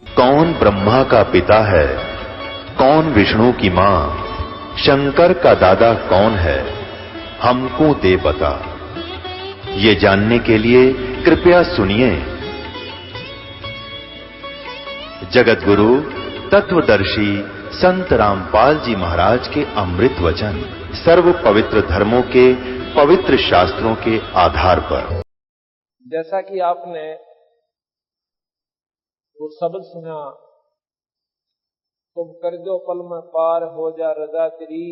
कौन ब्रह्मा का पिता है, कौन विष्णु की मां, शंकर का दादा कौन है, हमको दे बता। ये जानने के लिए कृपया सुनिए जगत गुरु तत्वदर्शी संत रामपाल जी महाराज के अमृत वचन सर्व पवित्र धर्मों के पवित्र शास्त्रों के आधार पर। जैसा कि आपने वो शब्द सुना, तुम कर दो पल में पार हो जा रजा तेरी,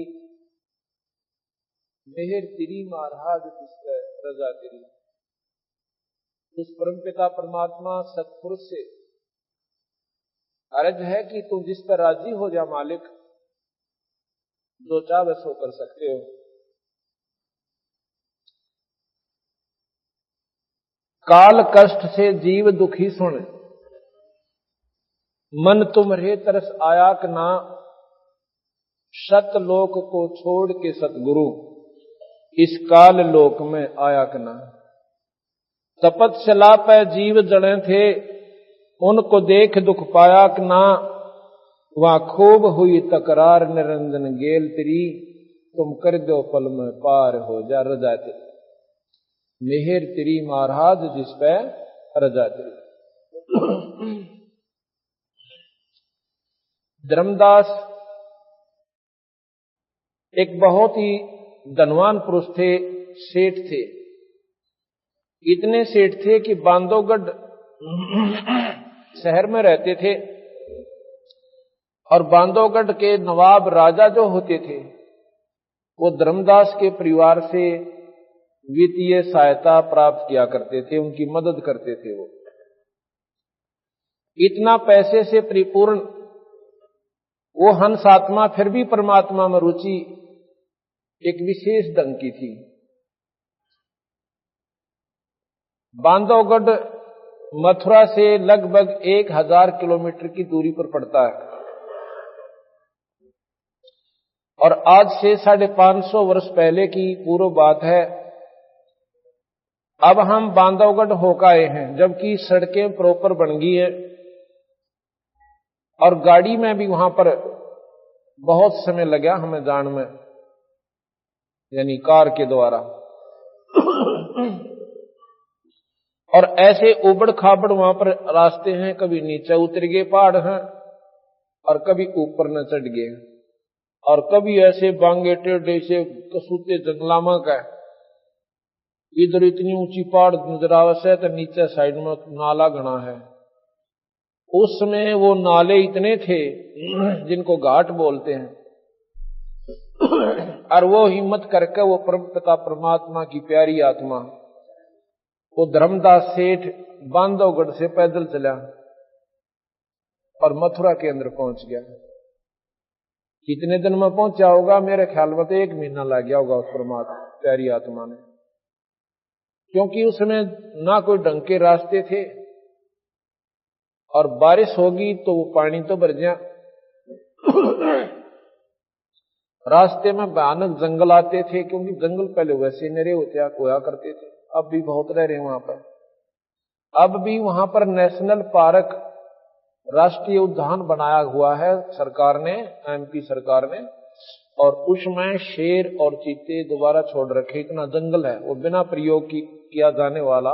मेहर तेरी महाराज जिसपे रजा तेरी। उस परमपिता परमात्मा सतपुरुष से अर्ज है कि तुम जिस पर राजी हो जा मालिक, जो चाहे सो कर सकते हो। काल कष्ट से जीव दुखी सुन, मन तुम्हारे तरस आया कि ना, सतलोक को छोड़ के सतगुरु इस काल लोक में आया कि ना। तपस्या पे जीव जड़े थे, उनको देख दुख पाया कि ना, वहां खूब हुई तकरार निरंजन गेल तेरी, तुम कर दो पल में पार हो जा रजा तेरी, मेहर तेरी महाराज जिस पे रजा तेरी। धर्मदास एक बहुत ही धनवान पुरुष थे, सेठ थे। इतने सेठ थे कि बांधवगढ़ शहर में रहते थे और बांधवगढ़ के नवाब राजा जो होते थे वो धर्मदास के परिवार से वित्तीय सहायता प्राप्त किया करते थे, उनकी मदद करते थे। वो इतना पैसे से परिपूर्ण वो हंस आत्मा, फिर भी परमात्मा में रुचि एक विशेष ढंग की थी। बांधवगढ़ मथुरा से लगभग 1000 किलोमीटर की दूरी पर पड़ता है और आज से 550 वर्ष पहले की पूर्व बात है। अब हम बांधवगढ़ होकर आए हैं, जबकि सड़कें प्रॉपर बन गई है और गाड़ी में भी वहां पर बहुत समय लगा हमें जान में, यानी कार के द्वारा। और ऐसे उबड़ खाबड़ वहां पर रास्ते हैं, कभी नीचे उतर गए पहाड़ हैं और कभी ऊपर न चढ़ गए, और कभी ऐसे बांगे टेढ़े से कसूते जंगलामा का। इधर इतनी ऊंची पहाड़ नजर आवश्य तो नीचे साइड में नाला घना है। उस समय वो नाले इतने थे जिनको घाट बोलते हैं, और वो हिम्मत करके वो परमपिता परमात्मा की प्यारी आत्मा वो धर्मदास सेठ बांधवगढ़ से पैदल चला और मथुरा के अंदर पहुंच गया। कितने दिन में पहुंचा होगा? मेरे ख्याल में तो 1 महीना लग गया होगा उस परमात्मा प्यारी आत्मा ने, क्योंकि उसमें ना कोई ढंग के रास्ते थे और बारिश होगी तो वो पानी तो भर गया। रास्ते में भयानक जंगल आते थे, क्योंकि जंगल पहले वैसे नरे होया करते थे, अब भी बहुत रह रहे वहां पर। अब भी वहां पर नेशनल पार्क, राष्ट्रीय उद्यान बनाया हुआ है सरकार ने, एमपी सरकार ने, और उसमें शेर और चीते दोबारा छोड़ रखे। इतना जंगल है, वो बिना प्रयोग किया जाने वाला,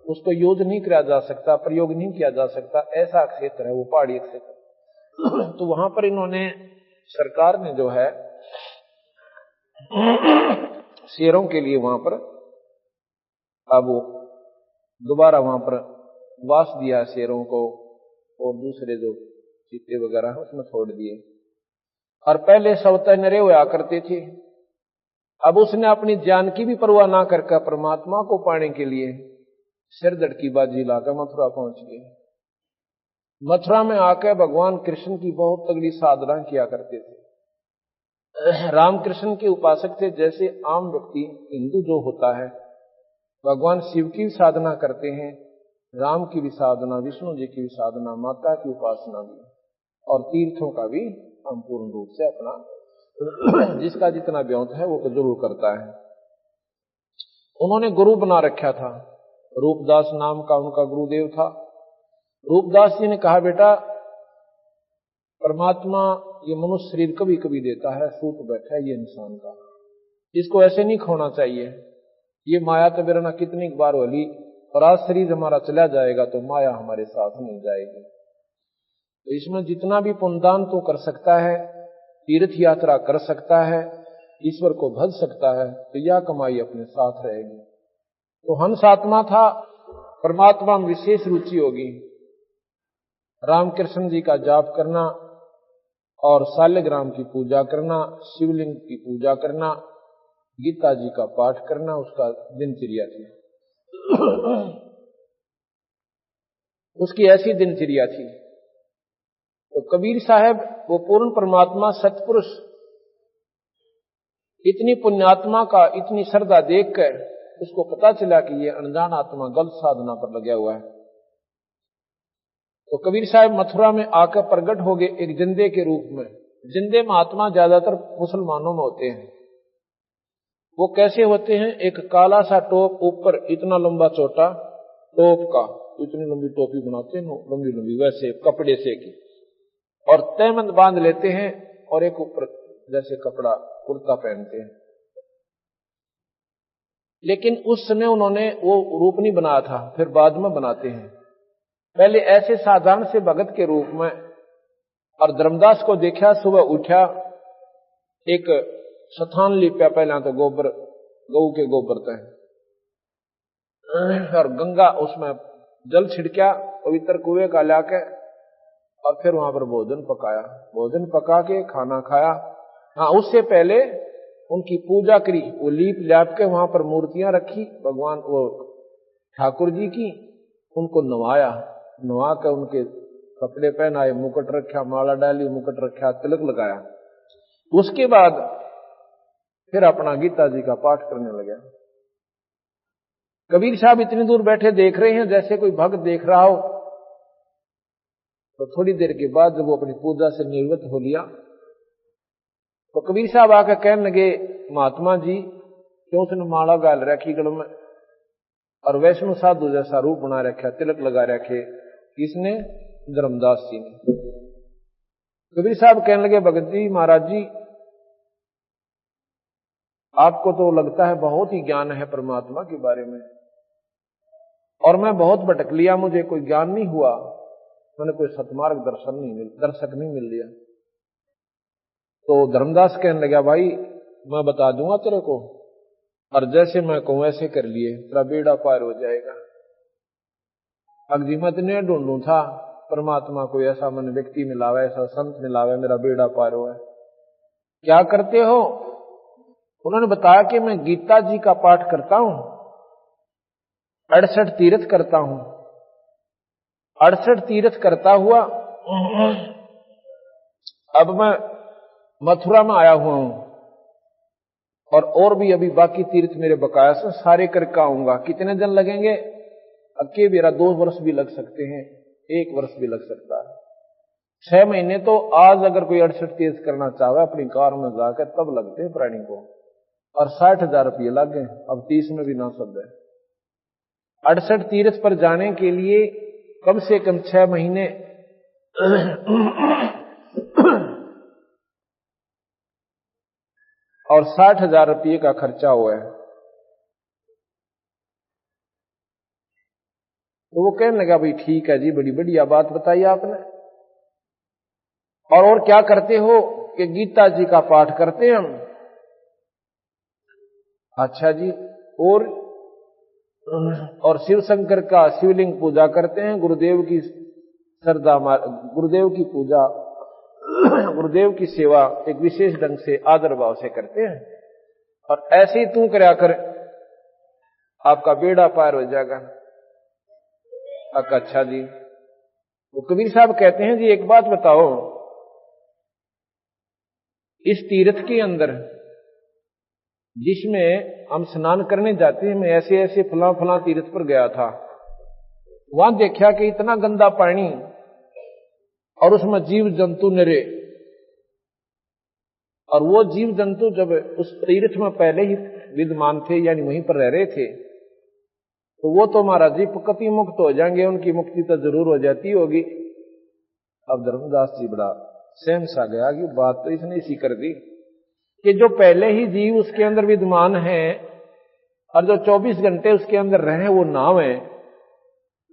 उसको यूज नहीं किया जा सकता, प्रयोग नहीं किया जा सकता, ऐसा क्षेत्र है वो, पहाड़ी क्षेत्र। तो वहां पर इन्होंने, सरकार ने जो है शेरों के लिए वहां पर अब दोबारा वहां पर वास दिया शेरों को, और दूसरे जो चीते वगैरह उसमें छोड़ दिए। और पहले सवता नरे हुआ करते थे, अब उसने अपनी जान की भी परवाह ना करके परमात्मा को पाने के लिए सिरदर्द की बाजी लाकर मथुरा पहुंच गए। मथुरा में आकर भगवान कृष्ण की बहुत तगड़ी साधना किया करते थे। रामकृष्ण के उपासक थे। जैसे आम व्यक्ति हिंदू जो होता है भगवान शिव की भी साधना करते हैं, राम की भी साधना, विष्णु जी की भी साधना, माता की उपासना भी, और तीर्थों का भी हम पूर्ण रूप से अपना जिसका जितना व्योत है वो तो जरूर करता है। उन्होंने गुरु बना रखा था, रूपदास नाम का उनका गुरुदेव था। रूपदास जी ने कहा, बेटा परमात्मा ये मनुष्य शरीर कभी कभी देता है, सूट बैठा है ये इंसान का, इसको ऐसे नहीं खोना चाहिए। ये माया तो बिरना कितनी बार होली, और आज शरीर हमारा चला जाएगा तो माया हमारे साथ नहीं जाएगी। तो इसमें जितना भी पुण्यदान तो कर सकता है, तीर्थ यात्रा कर सकता है, ईश्वर को भज सकता है, तो यह कमाई अपने साथ रहेगी। तो हंस आत्मा था, परमात्मा में विशेष रुचि होगी। रामकृष्ण जी का जाप करना और शालिग्राम की पूजा करना, शिवलिंग की पूजा करना, गीता जी का पाठ करना उसका दिनचर्या थी। उसकी ऐसी दिनचर्या थी। तो कबीर साहब वो पूर्ण परमात्मा सत्पुरुष, इतनी पुण्यात्मा का इतनी श्रद्धा देखकर उसको पता चला कि ये अनजान आत्मा गलत साधना पर लगा हुआ है। तो कबीर साहब मथुरा में आकर प्रकट हो गए एक जिंदे के रूप में। जिंदे महात्मा ज्यादातर मुसलमानों में होते हैं। वो कैसे होते हैं? एक काला सा टोप, ऊपर इतना लंबा चौटा टोप का, इतनी लंबी टोपी बनाते हैं लंबी लंबी, वैसे कपड़े से की, और तहमंद बांध लेते हैं, और एक ऊपर जैसे कपड़ा कुर्ता पहनते हैं। लेकिन उस समय उन्होंने वो रूप नहीं बनाया था, फिर बाद में बनाते हैं। पहले ऐसे साधारण से भगत के रूप में। और धर्मदास को देखा, सुबह उठा, एक सथान लिपया, पहला तो गोबर, गऊ के गोबर तय, और गंगा उसमें जल छिड़का पवित्र कुएं का लाके, और फिर वहां पर भोजन पकाया, भोजन पका के खाना खाया। हाँ, उससे पहले उनकी पूजा करी, वो लीप ल्याप के वहां पर मूर्तियां रखी भगवान वो ठाकुर जी की, उनको नवाया, नवा कर उनके कपड़े पहनाए, मुकुट रखा, माला डाली, मुकुट रखा, तिलक लगाया। उसके बाद फिर अपना गीता जी का पाठ करने लगा। कबीर साहब इतनी दूर बैठे देख रहे हैं जैसे कोई भक्त देख रहा हो। तो थोड़ी देर के बाद जब वो अपनी पूजा से निवृत्त हो लिया, तो कबीर साहब आकर कहने लगे, महात्मा जी क्यों उसने माला गाल रखी गल में, और वैष्णव साधु जैसा रूप बना रखा, तिलक लगा रखे, किसने? धर्मदास जी ने। कबीर साहब कहने लगे, भगत जी महाराज जी, आपको तो लगता है बहुत ही ज्ञान है परमात्मा के बारे में, और मैं बहुत भटक लिया, मुझे कोई ज्ञान नहीं हुआ, मैंने कोई सतमार्ग दर्शक नहीं मिल लिया। तो धर्मदास कहने लगा, भाई मैं बता दूंगा तेरे को, और जैसे मैं कहूं ऐसे कर लिए, तेरा बेड़ा पार हो जाएगा। अगजी मत ने ढूंढू था परमात्मा को, ऐसा मन व्यक्ति मिलावे, ऐसा संत मिलावे, मेरा बेड़ा पार हो है। क्या करते हो? उन्होंने बताया कि मैं गीता जी का पाठ करता हूं, 68 तीर्थ करता हूं, 68 तीर्थ करता हुआ अब मैं मथुरा में आया हुआ हूं, और भी अभी बाकी तीर्थ मेरे बकाया से सारे करके आऊंगा। कितने दिन लगेंगे? अके मेरा 2 वर्ष भी लग सकते हैं, 1 वर्ष भी लग सकता है, 6 महीने तो आज अगर कोई 68 तीर्थ करना चाहे अपनी कार में जाकर तब लगते हैं प्राणी को, और 60,000 रुपये लग गए, अब 30 में भी ना सब है। 68 तीर्थ पर जाने के लिए कम से कम 6 महीने और 60,000 रुपये का खर्चा हुआ है। तो वो कहने लगा, भाई ठीक है जी, बड़ी बढ़िया बात बताई आपने, और क्या करते हो? कि गीता जी का पाठ करते हैं हम। अच्छा जी, और शिव शंकर का शिवलिंग पूजा करते हैं, गुरुदेव की श्रद्धा, गुरुदेव की पूजा, गुरुदेव की सेवा एक विशेष ढंग से आदर भाव से करते हैं, और ऐसे ही तू करया कर, आपका बेड़ा पार हो जाएगा। अच्छा जी। वो कबीर साहब कहते हैं, जी एक बात बताओ, इस तीर्थ के अंदर जिसमें हम स्नान करने जाते हैं, मैं ऐसे ऐसे फला फला तीर्थ पर गया था, वहां देखा कि इतना गंदा पानी, और उसमें जीव जंतु निरे, और वो जीव जंतु जब उस तीर्थ में पहले ही विद्यमान थे, यानी वहीं पर रह रहे थे, तो वो तो महाराज जी कति मुक्त हो जाएंगे, उनकी मुक्ति तो जरूर हो जाती होगी। अब धर्मदास जी बड़ा सहम सा गया कि बात तो इसने इसी कर दी कि जो पहले ही जीव उसके अंदर विद्यमान है और जो 24 घंटे उसके अंदर रहे वो नाव है,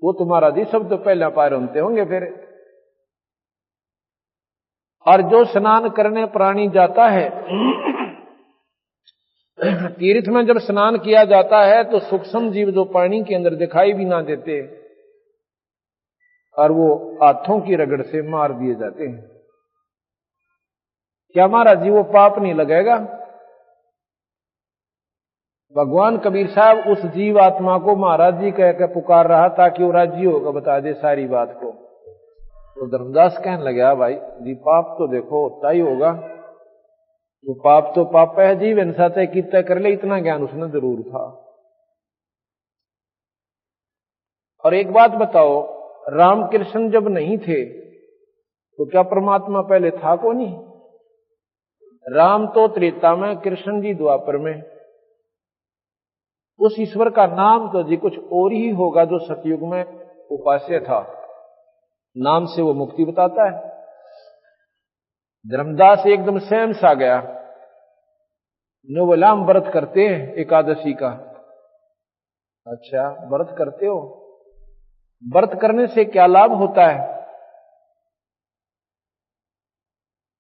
वो तुम्हारा जी सब तो पहले पार होते होंगे फिर। और जो स्नान करने प्राणी जाता है तीर्थ में जब स्नान किया जाता है तो सूक्ष्म जीव जो पानी के अंदर दिखाई भी ना देते और वो हाथों की रगड़ से मार दिए जाते हैं। क्या महाराज जी वो पाप नहीं लगेगा? भगवान कबीर साहब उस जीव आत्मा को महाराज जी कह के पुकार रहा ताकि वो राजी होगा बता दे सारी बात को। तो धर्मदास कहने लगा भाई जी पाप तो देखो होता ही होगा, वो पाप तो पाप है, जीव हिंसा तय कितना कर ले, इतना ज्ञान उसने जरूर था। और एक बात बताओ, रामकृष्ण जब नहीं थे तो क्या परमात्मा पहले था को नहीं? राम तो त्रेता में, कृष्ण जी द्वापर में। उस ईश्वर का नाम तो जी कुछ और ही होगा जो सतयुग में उपास्य था, नाम से वो मुक्ति बताता है। धर्मदास एकदम सहम सा गया, नो बोला हम व्रत करते हैं एकादशी का। अच्छा व्रत करते हो, व्रत करने से क्या लाभ होता है?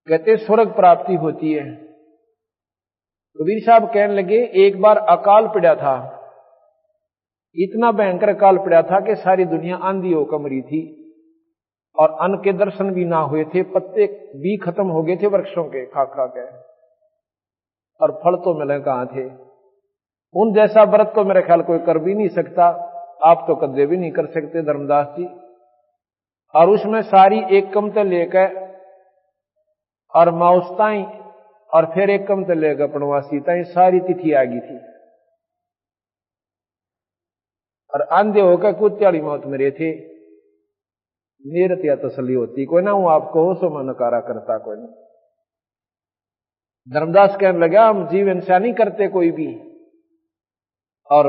कहते स्वर्ग प्राप्ति होती है। कबीर साहब कहने लगे एक बार अकाल पड़ा था, इतना भयंकर अकाल पड़ा था कि सारी दुनिया आंधी हो कमरी थी और अन्न के दर्शन भी ना हुए थे, पत्ते भी खत्म हो गए थे वृक्षों के खा खा के, और फल तो मिले कहां थे। उन जैसा व्रत तो मेरे ख्याल कोई कर भी नहीं सकता, आप तो कदे भी नहीं कर सकते धर्मदास जी। और उसमें सारी एक कमते लेकर और माउसताई और फिर एक कमते लेकर पणवासी ताई सारी तिथि आ गई थी और अंधे होकर कुत्याड़ी मौत मेरे थे। नीरत या तसली होती कोई ना, हूं आपको हो सो मैं नकारा करता कोई ना। धर्मदास कहने लगा हम जीव हिंसा नहीं करते कोई भी, और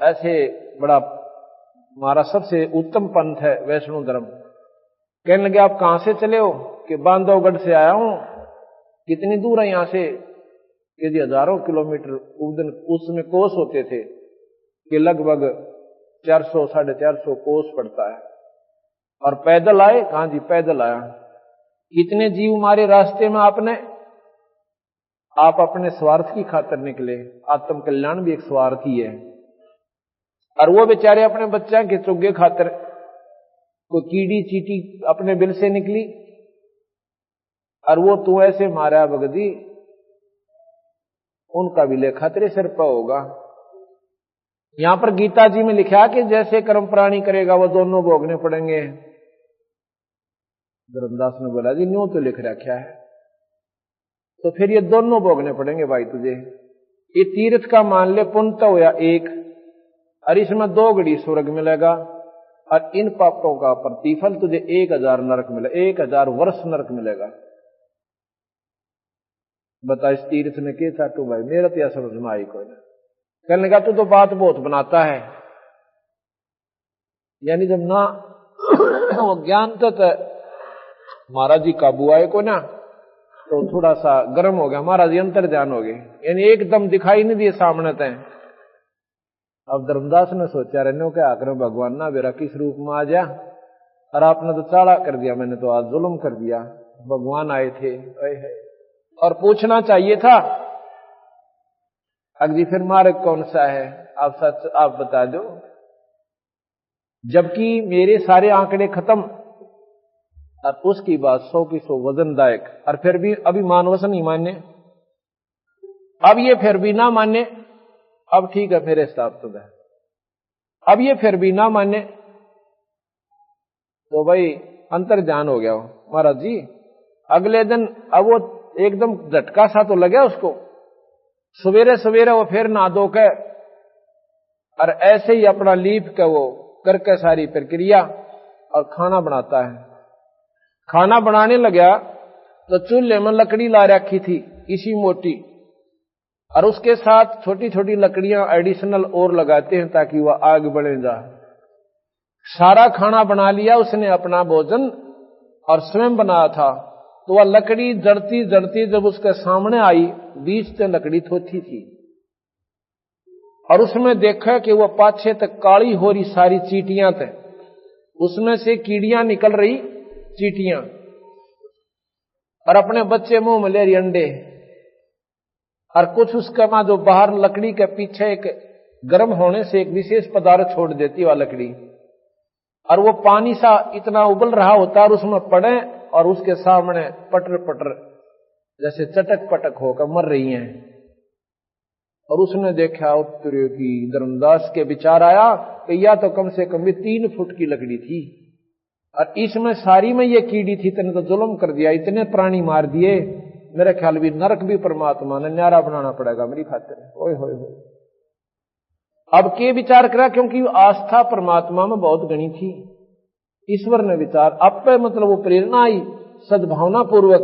ऐसे बड़ा हमारा सबसे उत्तम पंथ है वैष्णो धर्म। कहने लगे आप कहां से चले हो? कि बांधवगढ़ से आया हूं। कितनी दूर है यहां से? कि जी हजारों किलोमीटर। उसमें कोस होते थे कि लगभग 400 450 कोस पड़ता है। और पैदल आए? कहां जी पैदल आया। कितने जीव मारे रास्ते में आपने? आप अपने स्वार्थ की खातिर निकले, आत्म कल्याण भी एक स्वार्थ ही है। और वो बेचारे अपने बच्चा के चुग्गे खातिर, कोई कीड़ी चीटी अपने बिल से निकली और वो तू ऐसे मारा भगदी, उनका भी ले खतरे सिर पर होगा। यहां पर गीता जी में लिखा कि जैसे कर्म प्राणी करेगा वो दोनों भोगने पड़ेंगे। धर्मदास ने बोला जी न्यू तो लिख रखा है, तो फिर ये दोनों भोगने पड़ेंगे भाई तुझे। ये तीर्थ का मान ले पुण्य तो हुआ एक, और इसमें 2 घड़ी स्वर्ग मिलेगा, और इन पापों का प्रतिफल तुझे 1000 नरक मिलेगा, 1000 वर्ष नरक मिलेगा। बता इस तीर्थ ने क्या चाटू भाई, मेरा तो यह समझ में आई कोई ना। कहने लगा तू तो बात बहुत बनाता है, यानी जब ना वो ज्ञान तक महाराज जी काबू आए को ना, तो थोड़ा सा गर्म हो गया, महाराज जी अंतर ध्यान हो गए, यानी एकदम दिखाई नहीं दिए सामने तय। अब धर्मदास ने सोचा रहने के आकर भगवान ना मेरा किस रूप में आ जा, और आपने तो चाड़ा कर दिया, मैंने तो आज जुल्म कर दिया। भगवान आए थे और पूछना चाहिए था अगली फिर मार्ग कौन सा है, आप सच आप बता दो। जबकि मेरे सारे आंकड़े खत्म, और उसकी बात 100 की 100 वजनदायक, और फिर भी अभी मानवस नहीं माने, अब ये फिर भी ना माने, अब ठीक है मेरे हिसाब तो है, अब ये फिर भी ना माने तो भाई अंतर ध्यान हो गया हो महाराज जी। अगले दिन अब वो एकदम झटका सा तो लगे उसको, सवेरे सवेरे वो फिर नहा धो के और ऐसे ही अपना लीप के वो करके सारी प्रक्रिया और खाना बनाता है। खाना बनाने लगा तो चूल्हे में लकड़ी ला रखी थी इसी मोटी, और उसके साथ छोटी छोटी लकड़ियां एडिशनल और लगाते हैं ताकि वह आग बढ़े जा। सारा खाना बना लिया उसने, अपना भोजन, और स्वयं बनाया था। तो वह लकड़ी जड़ती जड़ती जब उसके सामने आई, बीच से लकड़ी थोथी थी, और उसमें देखा कि वह पाछे तक काली हो रही सारी चींटियां थे, उसमें से कीड़ियां निकल रही, चींटियां, और अपने बच्चे मुंह में ले रही अंडे। और कुछ उसके मां जो बाहर लकड़ी के पीछे एक गर्म होने से एक विशेष पदार्थ छोड़ देती वह लकड़ी, और वो पानी सा इतना उबल रहा होता और उसमें पड़े और उसके सामने पटर पटर जैसे चटक पटक होकर मर रही हैं। और उसने देखा उत्तरे की, धर्मदास के विचार आया कि या तो कम से कम भी 3 फुट की लकड़ी थी, और इसमें सारी में ये कीड़ी थी, तेने तो जुल्म कर दिया, इतने प्राणी मार दिए, मेरे ख्याल भी नरक भी परमात्मा ने न्यारा बनाना पड़ेगा मेरी खातिर। ओए होए होए। अब के विचार करा, क्योंकि आस्था परमात्मा में बहुत गणी थी। ईश्वर ने विचार अब पे, मतलब वो प्रेरणा आई सद्भावना पूर्वक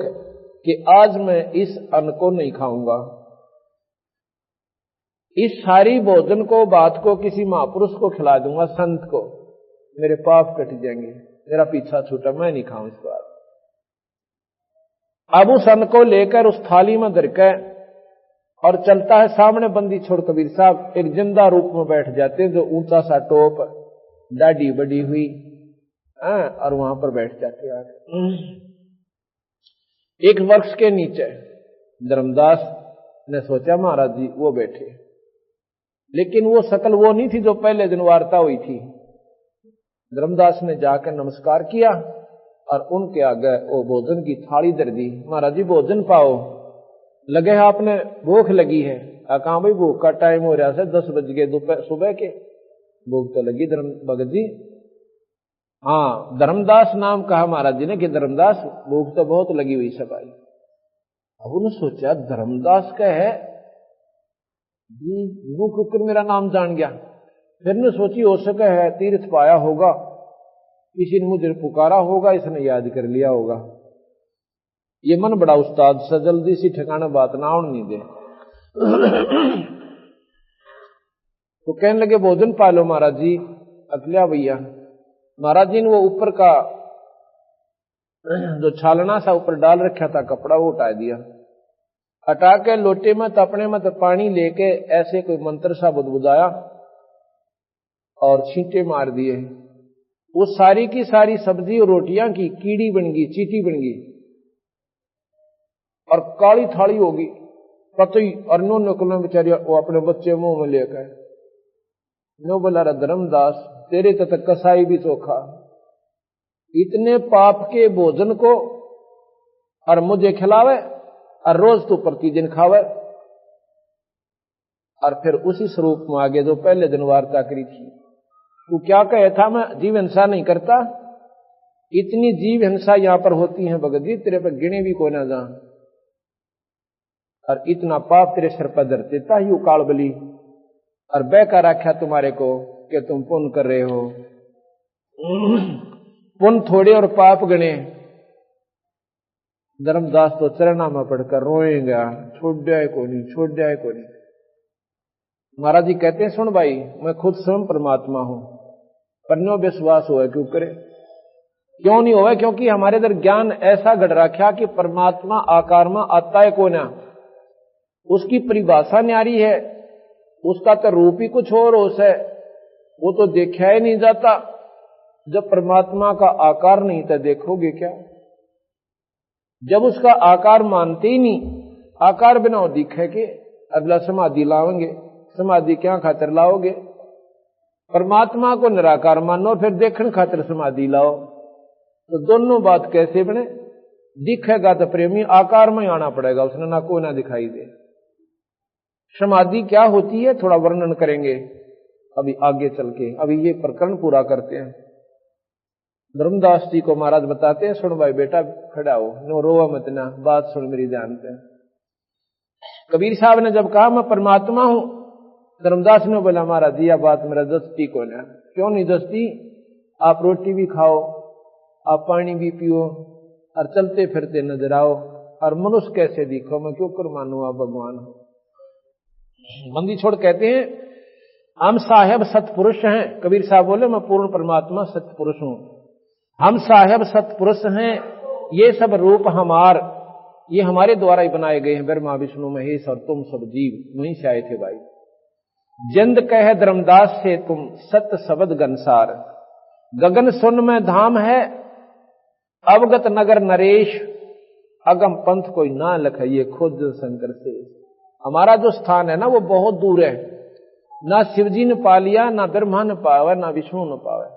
कि आज मैं इस अन्न को नहीं खाऊंगा, इस सारी भोजन को, बात को किसी महापुरुष को खिला दूंगा, संत को, मेरे पाप कट जाएंगे, मेरा पीछा छूटा, मैं नहीं खाऊं इस बार। अब उस अन्न को लेकर उस थाली में धर के और चलता है, सामने बंदी छोड़ कबीर साहब एक जिंदा रूप में बैठ जाते हैं, जो ऊंचा सा टोप, दाढ़ी बड़ी हुई, और वहां पर बैठ जाते हैं एक वृक्ष के नीचे। धर्मदास ने सोचा महाराज जी वो बैठे, लेकिन वो शकल वो नहीं थी जो पहले दिन वार्ता हुई थी। धर्मदास ने जाकर नमस्कार किया और उनके आगे वो भोजन की थाली धर दी। महाराज जी भोजन पाओ, लगे आपने भूख लगी है? कहा भाई भूख का टाइम हो रहा है, 10 बज गए दोपहर सुबह के, भूख तो लगी धर्म भगत जी। हाँ, धर्मदास नाम कहा महाराज जी ने कि धर्मदास भूख तो बहुत लगी हुई सब आई। अब उन्होंने सोचा धर्मदास का है वो कुकर मेरा नाम जान गया। फिर ने सोची हो सके है तीर्थ पाया होगा, किसी ने मुझे पुकारा होगा, इसने याद कर लिया होगा। ये मन बड़ा उस्ताद सा, जल्दी सी ठिकाना बात ना आउन नहीं दे। तो कहने लगे भोजन पालो महाराज जी। अकलिया भैया, महाराज जी ने वो ऊपर का जो छालना सा ऊपर डाल रखा था कपड़ा, वो उठा दिया, हटा के लोटे में तपने में तो पानी लेके ऐसे कोई मंत्र सा बुदबुदाया और छींटे मार दिए। वो सारी की सारी सब्जी और रोटियां की कीड़ी बन गई, चीटी बन गई और काली थाली होगी पतई। और नो निकलने बेचारी वो अपने बच्चे मुंह में लेकर नो बोला, धर्मदास तेरे तक कसाई भी चोखा, इतने पाप के भोजन को और मुझे खिलावे और रोज तो प्रतिदिन खावे। और फिर उसी स्वरूप में आगे जो पहले दिन वार्ता करी थी, तू क्या कहे था मैं जीव हिंसा नहीं करता, इतनी जीव हिंसा यहां पर होती है भगत जी, तेरे पर गिने भी को ना जा, और इतना पाप तेरे सिर पर धर देता ही काल बली, और बेकार आख्या तुम्हारे को कि तुम पुण्य कर रहे हो। पुण्य थोड़े और पाप गणे। धर्मदास तो चरणा में पढ़कर रोएगा, छोड़ जाए को नहीं, छोड़ जाए को नहीं। महाराज जी कहते हैं सुन भाई, मैं खुद स्वयं परमात्मा हूं, पर नो विश्वास हो क्यों करे, क्यों नहीं होगा? क्योंकि हमारे इधर ज्ञान ऐसा गढ़ रखा कि परमात्मा आकार में आता है को ना, उसकी परिभाषा न्यारी है, उसका तो रूप ही कुछ और है, वो तो देखा ही नहीं जाता। जब परमात्मा का आकार नहीं तो देखोगे क्या? जब उसका आकार मानते ही नहीं, आकार बिना दिखे के अगला समाधि लाओगे, समाधि क्या खातिर लाओगे? परमात्मा को निराकार मानो फिर देखने खातिर समाधि लाओ, तो दोनों बात कैसे बने? दिखेगा तो प्रेमी आकार में आना पड़ेगा, उसने ना को ना दिखाई दे। समाधि क्या होती है थोड़ा वर्णन करेंगे अभी आगे चल के, अभी ये प्रकरण पूरा करते हैं। धर्मदास जी को महाराज बताते हैं, सुन भाई बेटा खड़ा हो, नो रोवा मत ना, बात सुन मेरी ध्यान पे। कबीर साहब ने जब कहा मैं परमात्मा हूं, धर्मदास ने बोला महाराज जी यह बात मेरा दस्ती को ना। क्यों नहीं दस्ती? आप रोटी भी खाओ, आप पानी भी पियो और चलते फिरते नजर आओ, और मनुष्य कैसे दिखो, मैं क्यों कर मानू आप भगवान हो? बंदी छोड़ कहते हैं हम साहेब सतपुरुष हैं। कबीर साहब बोले मैं पूर्ण परमात्मा सतपुरुष हूं। हम साहेब सतपुरुष हैं, ये सब रूप ये हमारे द्वारा ही बनाए गए हैं, ब्रह्मा विष्णु महेश और तुम सब जीव वहीं से आए थे भाई। जिंद कह धर्मदास से तुम सत्य शब्द गनसार, गगन सुन में धाम है अवगत नगर नरेश, अगम पंथ कोई ना लखाइए खुद शंकर से। हमारा जो स्थान है ना वो बहुत दूर है, ना शिवजी ने पा लिया, ना ब्रह्मा ने पावे, ना विष्णु ने पावे।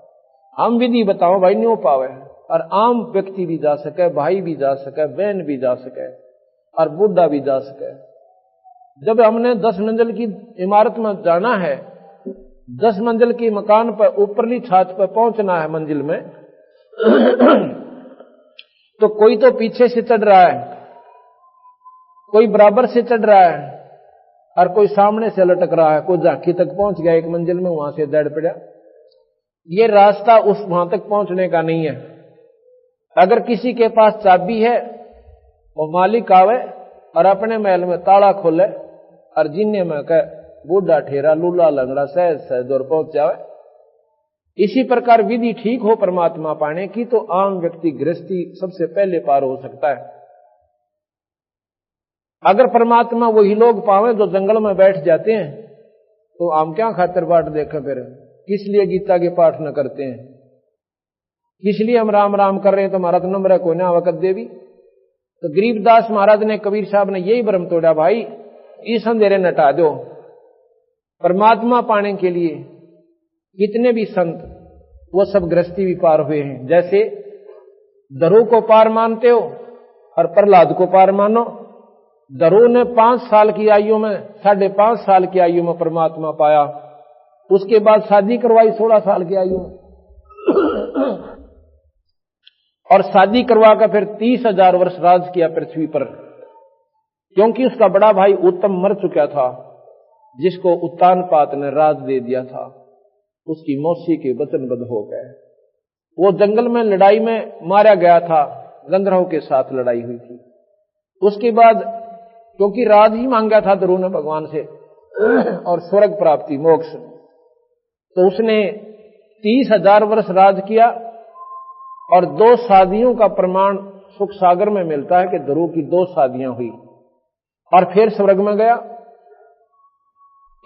हम विधि बताओ भाई नहीं हो पावे, और आम व्यक्ति भी जा सके, भाई भी जा सके, बहन भी जा सके, और बुढ़ा भी जा सके। जब हमने 10 मंजिल की इमारत में जाना है, 10 मंजिल की मकान पर ऊपरली छत पर पहुंचना है मंजिल में तो कोई तो पीछे से चढ़ रहा है, कोई बराबर से चढ़ रहा है, और कोई सामने से लटक रहा है। कोई झांकी तक पहुंच गया एक मंजिल में, वहां से दड़ पड़ा। ये रास्ता उस वहां तक पहुंचने का नहीं है। अगर किसी के पास चाबी है वो मालिक आवे और अपने महल में ताला खोले और जीने में कह बूढ़ा ठेरा लूला लंगड़ा सहज सहज और पहुंच जावे। इसी प्रकार विधि ठीक हो परमात्मा पाने की तो आम व्यक्ति गृहस्थी सबसे पहले पार हो सकता है। अगर परमात्मा वही लोग पावे जो जंगल में बैठ जाते हैं तो आम क्या खातिर बाट देखें, फिर किस लिए गीता के पाठ न करते हैं, किस लिए हम राम राम कर रहे हैं। तो हमारा तो नंबर है कोई ना वक़्त देवी। तो गरीबदास महाराज ने, कबीर साहब ने यही भ्रम तोड़ा, भाई इस अंधेरे नटा दो। परमात्मा पाने के लिए कितने भी संत वो सब गृहस्थी भी पार हुए हैं। जैसे दरू को पार मानते हो और प्रहलाद को पार मानो। दरू ने 5 साल की आयु में, 5.5 साल की आयु में परमात्मा पाया, उसके बाद शादी करवाई 16 साल की आयु में और शादी करवा कर फिर 30,000 वर्ष राज किया पृथ्वी पर, क्योंकि उसका बड़ा भाई उत्तम मर चुका था, जिसको उत्तानपाद ने राज दे दिया था। उसकी मौसी के वचनबद्ध हो गए। वो जंगल में लड़ाई में मारा गया था, गंधर्वों के साथ लड़ाई हुई थी। उसके बाद क्योंकि राज ही मांगा था ध्रुव ने भगवान से और स्वर्ग प्राप्ति मोक्ष, तो उसने 30,000 वर्ष राज किया। और 2 शादियों का प्रमाण सुख सागर में मिलता है कि ध्रुव की 2 शादियां हुई और फिर स्वर्ग में गया।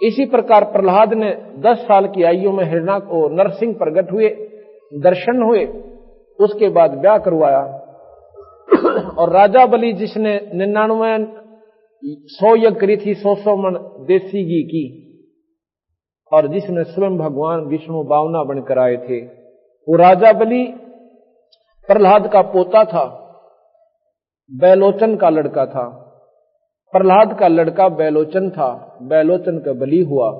इसी प्रकार प्रहलाद ने 10 साल की आयु में हिरण्य को नरसिंह प्रकट हुए, दर्शन हुए, उसके बाद ब्याह करवाया। और राजा बलि जिसने 100 यज्ञ करी थी, 100 मन देसी घी की, और जिसमें स्वयं भगवान विष्णु 52 बनकर आए थे, वो राजा बलि प्रहलाद का पोता था, बैलोचन का लड़का था। प्रहलाद का लड़का बैलोचन था, बैलोचन का बलि हुआ।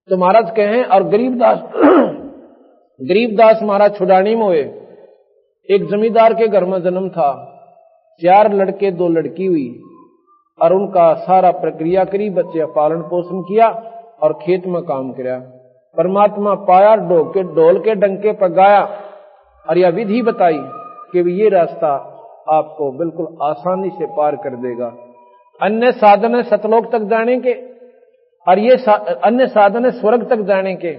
तो महाराज कहें, और गरीबदास महाराज छुड़ानी में हुए। एक जमींदार के घर में जन्म था, 4 लड़के 2 लड़की हुई, और उनका सारा प्रक्रिया करी, बच्चे पालन पोषण किया और खेत में काम किया। परमात्मा पाया, ढोल के डंके पर गाया और यह विधि बताई कि ये रास्ता आपको बिल्कुल आसानी से पार कर देगा। अन्य साधन है सतलोक तक जाने के, और ये अन्य साधन है स्वर्ग तक जाने के।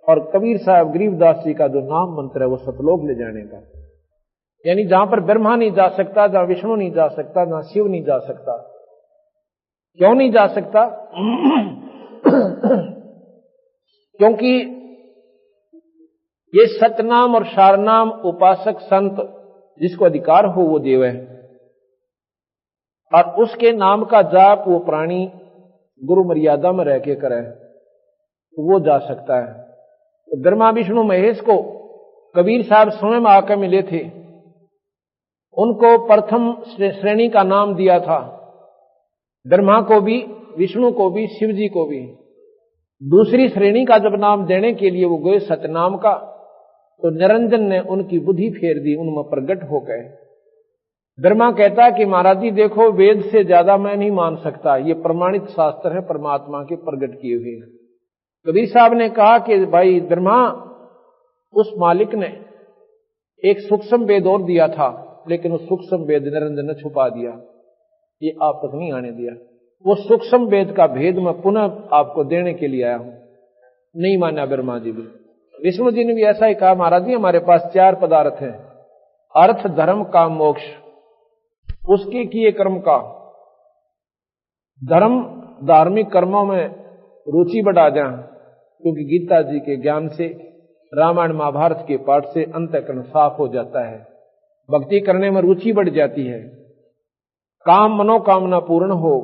और कबीर साहब गरीबदास जी का जो नाम मंत्र है वो सतलोक ले जाने का, यानी जहां पर ब्रह्मा नहीं जा सकता, जहां विष्णु नहीं जा सकता, जहां शिव नहीं जा सकता। क्यों नहीं जा सकता? क्योंकि ये सतनाम और शारनाम उपासक संत जिसको अधिकार हो वो देव है, और उसके नाम का जाप वो प्राणी गुरु मर्यादा में रह के करे तो वो जा सकता है। तो ब्रह्मा विष्णु महेश को कबीर साहब स्वयं आकर मिले थे, उनको प्रथम श्रेणी का नाम दिया था, ब्रह्मा को भी, विष्णु को भी, शिव जी को भी। दूसरी श्रेणी का जब नाम देने के लिए वो गए सतनाम का, तो निरंजन ने उनकी बुद्धि फेर दी, उनमें प्रकट हो गए। ब्रह्मा कहता कि महाराज जी देखो, वेद से ज्यादा मैं नहीं मान सकता, ये प्रमाणित शास्त्र है परमात्मा के प्रकट किए हुए। कबीर साहब ने कहा कि भाई ब्रह्मा, उस मालिक ने एक सूक्ष्म वेद और दिया था, लेकिन उस सूक्ष्म वेद निरंजन ने छुपा दिया, ये आप तक नहीं आने दिया। वो सूक्ष्म वेद का भेद मैं पुनः आपको देने के लिए आया हूं। नहीं माना ब्रह्मा जी भी। विष्णु जी ने भी ऐसा ही कहा, महाराज जी हमारे पास 4 पदार्थ हैं, अर्थ धर्म काम मोक्ष। उसके किए कर्म का, धर्म धार्मिक कर्मों में रुचि बढ़ा दें, क्योंकि गीता जी के ज्ञान से, रामायण महाभारत के पाठ से अंतःकरण साफ हो जाता है, भक्ति करने में रुचि बढ़ जाती है, काम मनोकामना पूर्ण हो,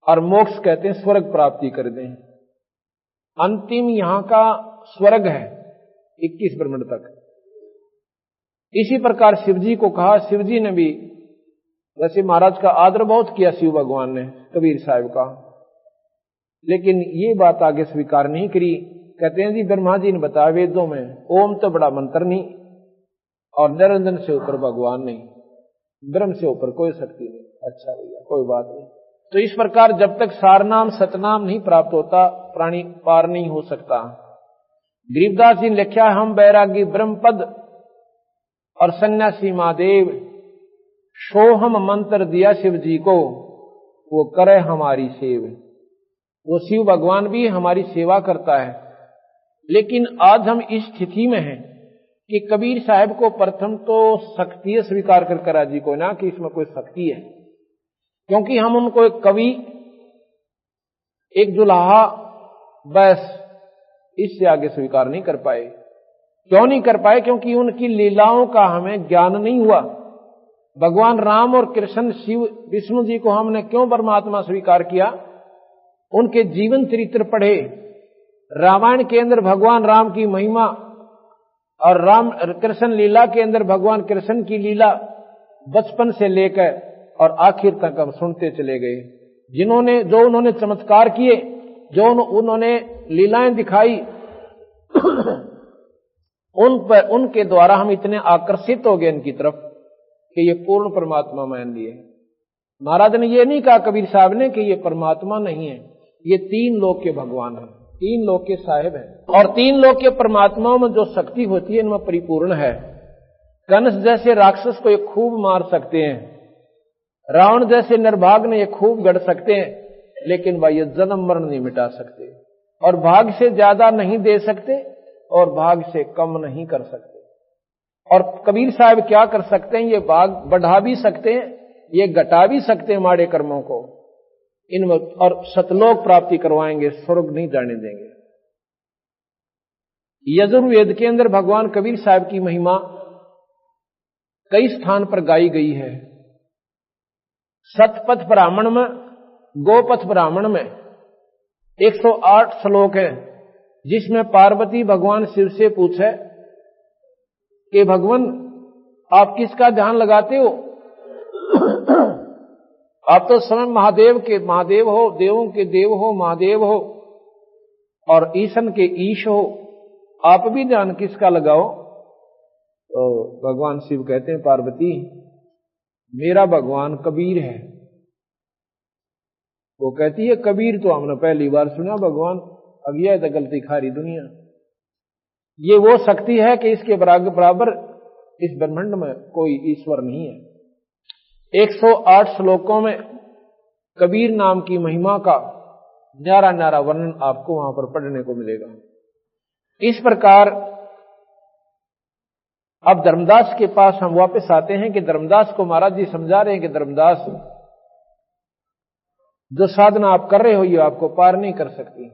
और मोक्ष कहते हैं स्वर्ग प्राप्ति कर दें। अंतिम यहां का स्वर्ग है 21 ब्रह्मांड तक। इसी प्रकार शिवजी को कहा, शिवजी ने भी वैसे महाराज का आदर बहुत किया शिव भगवान ने कबीर साहब का, लेकिन ये बात आगे स्वीकार नहीं करी। कहते हैं जी ब्रह्मा जी ने बताया वेदों में ओम तो बड़ा मंत्र नहीं, और निरंजन से ऊपर भगवान नहीं, ब्रह्म से ऊपर कोई शक्ति नहीं। अच्छा भैया कोई बात नहीं। तो इस प्रकार जब तक सारनाम सतनाम नहीं प्राप्त होता, प्राणी पार नहीं हो सकता। गरीबदास जी ने लिखा, हम बैरागी ब्रह्मपद और सन्यासी महादेव, सोहम मंत्र दिया शिव जी को, वो करे हमारी सेव। वो शिव भगवान भी हमारी सेवा करता है। लेकिन आज हम इस स्थिति में हैं कि कबीर साहब को प्रथम तो शक्ति स्वीकार कर राजी को ना कि इसमें कोई शक्ति है, क्योंकि हम उनको एक कवि, एक दुल्हा, बस इससे आगे स्वीकार नहीं कर पाए। क्यों नहीं कर पाए? क्योंकि उनकी लीलाओं का हमें ज्ञान नहीं हुआ। भगवान राम और कृष्ण शिव विष्णु जी को हमने क्यों परमात्मा स्वीकार किया? उनके जीवन चरित्र पढ़े। रामायण के अंदर भगवान राम की महिमा और राम कृष्ण लीला के अंदर भगवान कृष्ण की लीला बचपन से लेकर और आखिर तक हम सुनते चले गए। जो उन्होंने चमत्कार किए, जो उन्होंने लीलाएं दिखाई, उनके द्वारा हम इतने आकर्षित हो गए इनकी तरफ कि ये पूर्ण परमात्मा मान लिए। महाराज ने ये नहीं कहा कबीर साहब ने कि ये परमात्मा नहीं है, ये 3 लोक के भगवान है, 3 लोक के साहिब है। और 3 लोक के परमात्माओं में जो शक्ति होती है इनमें परिपूर्ण है। कंस जैसे राक्षस को ये खूब मार सकते हैं, रावण जैसे निर्भाग ने ये खूब गढ़ सकते हैं, लेकिन भाई ये जन्म मरण नहीं मिटा सकते, और भाग से ज्यादा नहीं दे सकते और भाग से कम नहीं कर सकते। और कबीर साहब क्या कर सकते हैं? ये भाग बढ़ा भी सकते हैं, ये घटा भी सकते हैं माड़े कर्मों को, इनमें और सतलोक प्राप्ति करवाएंगे, स्वर्ग नहीं जाने देंगे। यजुर्वेद के अंदर भगवान कबीर साहब की महिमा कई स्थान पर गाई गई है। सतपथ ब्राह्मण में, गोपथ ब्राह्मण में 108 श्लोक है, जिसमें पार्वती भगवान शिव से पूछे कि भगवान आप किसका ध्यान लगाते हो? आप तो स्वयं महादेव हो, देवों के देव हो, महादेव हो और ईशन के ईश हो, आप भी ध्यान किसका लगाओ? तो भगवान शिव कहते हैं पार्वती मेरा भगवान कबीर है। वो कहती है कबीर तो हमने पहली बार सुना भगवान, अब यह तो गलती खारी दुनिया। ये वो शक्ति है कि इसके बराबर इस ब्रह्मांड में कोई ईश्वर नहीं है। 108 श्लोकों में कबीर नाम की महिमा का न्यारा न्यारा वर्णन आपको वहां पर पढ़ने को मिलेगा। इस प्रकार अब धर्मदास के पास हम वापस आते हैं कि धर्मदास को महाराज जी समझा रहे हैं कि धर्मदास जो साधना आप कर रहे हो ये आपको पार नहीं कर सकती।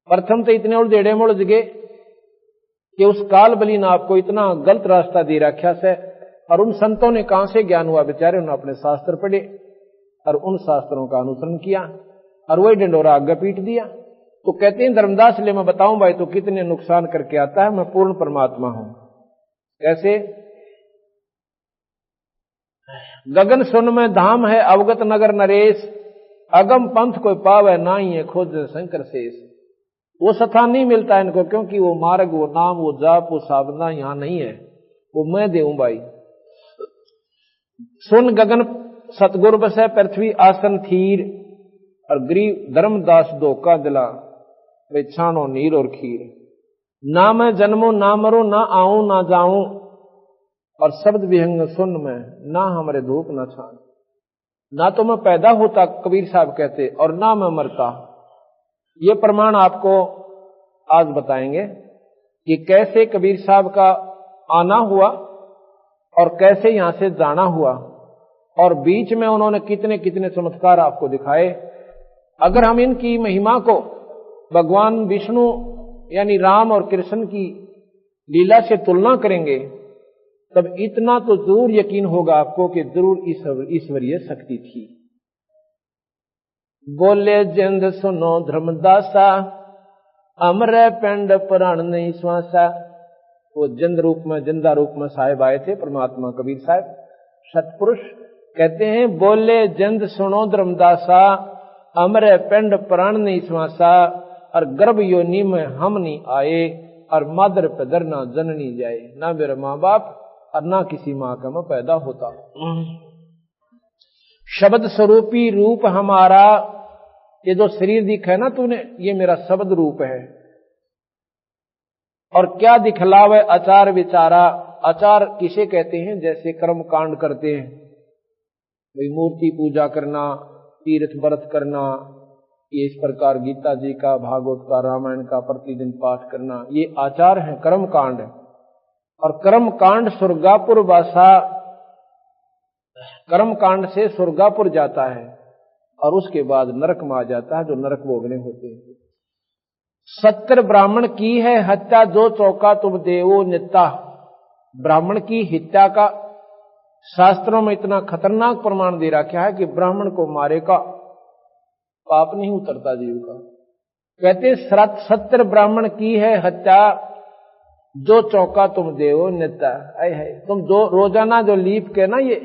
प्रथम तो इतने उलझेड़े मुलझ गए कि उस काल बली ने आपको इतना गलत रास्ता दे रखा से, और उन संतों ने कहां से ज्ञान हुआ? बेचारे उन्होंने अपने शास्त्र पढ़े और उन शास्त्रों का अनुसरण किया और वही डंडोरा आगे पीट दिया। तो कहते हैं धर्मदास ले मैं बताऊं भाई तो कितने नुकसान करके आता है, मैं पूर्ण परमात्मा हूं। कैसे? गगन सुन में धाम है अवगत नगर नरेश, अगम पंथ कोई पावे नाही है खोज शंकर शेष। वो स्थान नहीं मिलता इनको, क्योंकि वो मार्ग, वो नाम, वो जाप, वो साधना यहां नहीं है। वो मैं देऊं भाई। सुन गगन सतगुर बसे पृथ्वी आसन थीर, और गरीब धर्मदास धोखा दिला वे छानो नीर और खीर। ना मैं जन्मो ना मरो, ना आऊं ना जाऊं, और शब्द विहंग सुन में ना हमारे धूप ना छान। ना तो मैं पैदा होता, कबीर साहब कहते, और ना मैं मरता। ये प्रमाण आपको आज बताएंगे कि कैसे कबीर साहब का आना हुआ और कैसे यहां से जाना हुआ, और बीच में उन्होंने कितने कितने चमत्कार आपको दिखाए। अगर हम इनकी महिमा को भगवान विष्णु यानी राम और कृष्ण की लीला से तुलना करेंगे, तब इतना तो जरूर यकीन होगा आपको कि जरूर ईश्वरीय शक्ति थी। बोले जिंद सुनो धर्मदासा, अमर पिंड प्राण नहीं श्वासा। वो जिंद रूप में, जिंदा रूप में साहिब आए थे परमात्मा कबीर साहब सतपुरुष। कहते हैं बोले जिंद सुनो धर्मदासा, अमर पिंड प्राण नहीं श्वासा। और गर्भ योनि में हम नहीं आए, और मादर पिदर ना जननी जाए। ना मेरे माँ बाप और ना किसी माँ का मैं पैदा होता। शब्द स्वरूपी रूप हमारा, ये जो शरीर दिखा है ना तूने, ये मेरा शब्द रूप है। और क्या दिखलावे आचार विचारा। आचार किसे कहते हैं? जैसे कर्म कांड करते हैं, भाई मूर्ति पूजा करना, तीर्थ व्रत करना, ये इस प्रकार गीता जी का, भागवत का, रामायण का प्रतिदिन पाठ करना, ये आचार है, कर्म कांड है। और कर्म कांड स्वर्गापुर वासा, कर्म कांड से स्वर्गापुर जाता है और उसके बाद नरक में आ जाता है, जो नरक भोगने होते हैं। 70 ब्राह्मण की है हत्या, जो चौका तुम देवो नित्ता। ब्राह्मण की हत्या का शास्त्रों में इतना खतरनाक प्रमाण दे रखा है कि ब्राह्मण को मारे का पाप नहीं उतरता जीव का। कहते 70 ब्राह्मण की है हत्या, जो चौका तुम देवो नित्ता। है तुम जो रोजाना जो लीप के ना ये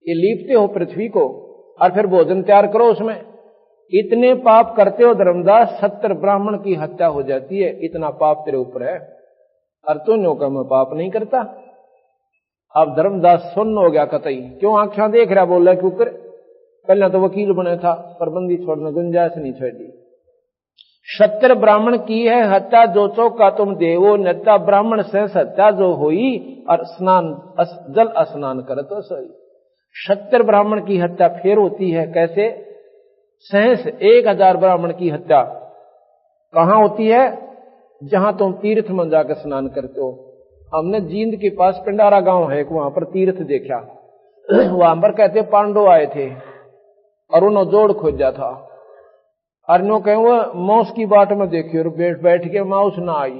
लीपते हो पृथ्वी को, और फिर भोजन तैयार करो उसमें, इतने पाप करते हो धर्मदास, 70 ब्राह्मण की हत्या हो जाती है, इतना पाप तेरे ऊपर है। और तूने कहा मैं पाप नहीं करता। अब धर्मदास सुन्न हो गया कतई, क्यों आंखें देख रहा, बोल रहा क्यों कर। पहले तो वकील बने था, पर बंदी छोड़ने गुंजाइश नहीं छोड़ी। 70 ब्राह्मण की है हत्या, जो चौका तुम देवो नित्ता। ब्राह्मण से हत्या जो हुई, और स्नान जल स्नान करे तो सही। 70 ब्राह्मण की हत्या फिर होती है कैसे? सहस 1000 ब्राह्मण की हत्या कहां होती है? जहां तुम तीर्थ में जाकर स्नान करते हो। हमने जींद के पास पिंडारा गांव है, वहां पर तीर्थ देखा। वहां पर कहते पांडव आए थे और उन्होंने जोड़ खोजा था, और नो कहे वो मौस की बाट में देखी, और बैठ के माउस ना आई।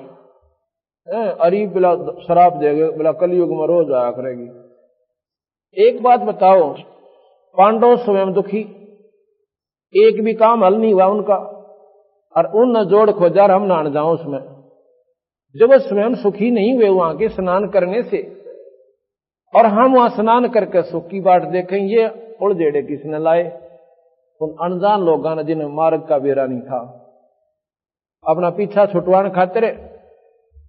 अरे बिला शराब देगा, बिला कलयुग में रोज आया करेगी। एक बात बताओ, पांडव स्वयं दुखी, एक भी काम हल नहीं हुआ उनका, और उन जोड़ खोजा, हम नान जाओ उसमें। जब वो स्वयं सुखी नहीं हुए वहां के स्नान करने से, और हम वहां स्नान करके सुख की बाट देखें, ये उड़जेड़े किसने लाए? उन अनजान लोगों ने, जिन्हें मार्ग का बेरा नहीं था, अपना पीछा छुटवाने खातिर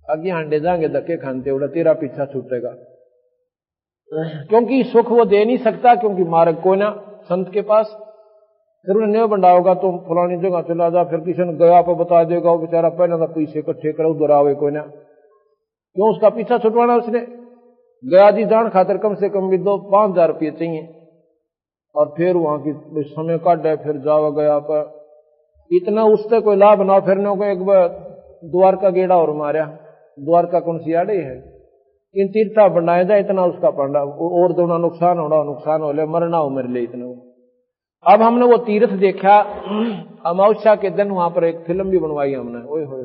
आगे हांडे जाएंगे, धक्के खानते उड़ा तेरा पीछा छूटेगा। क्योंकि सुख वो दे नहीं सकता, क्योंकि मार्ग को ना संत के पास। फिर उन्हें नहीं बंडाओगा, तुम फलानी जगह चला जा, फिर किसी ने गया पर बता देगा, वो बेचारा पहले तो पैसे इकट्ठे करो, दोहरावे कोई ना। क्यों उसका पीछा छुटवाना उसने? गया जी जान खातिर कम से कम भी 5,000 रुपये चाहिए, और फिर वहां की समय काट है, फिर जावा गया पर इतना उससे कोई लाभ ना। फिर को एक बार द्वारका गेड़ा और मारा, द्वारका कौन सी आड़े है, इन तीर्था बनाया जाए, इतना उसका पंडा और दोनों नुकसान हो ले, मरना हो मेरे लिए इतना। अब हमने वो तीर्थ देखा, अमावस्या के दिन वहां पर एक फिल्म भी बनवाई हमने। ओए होए,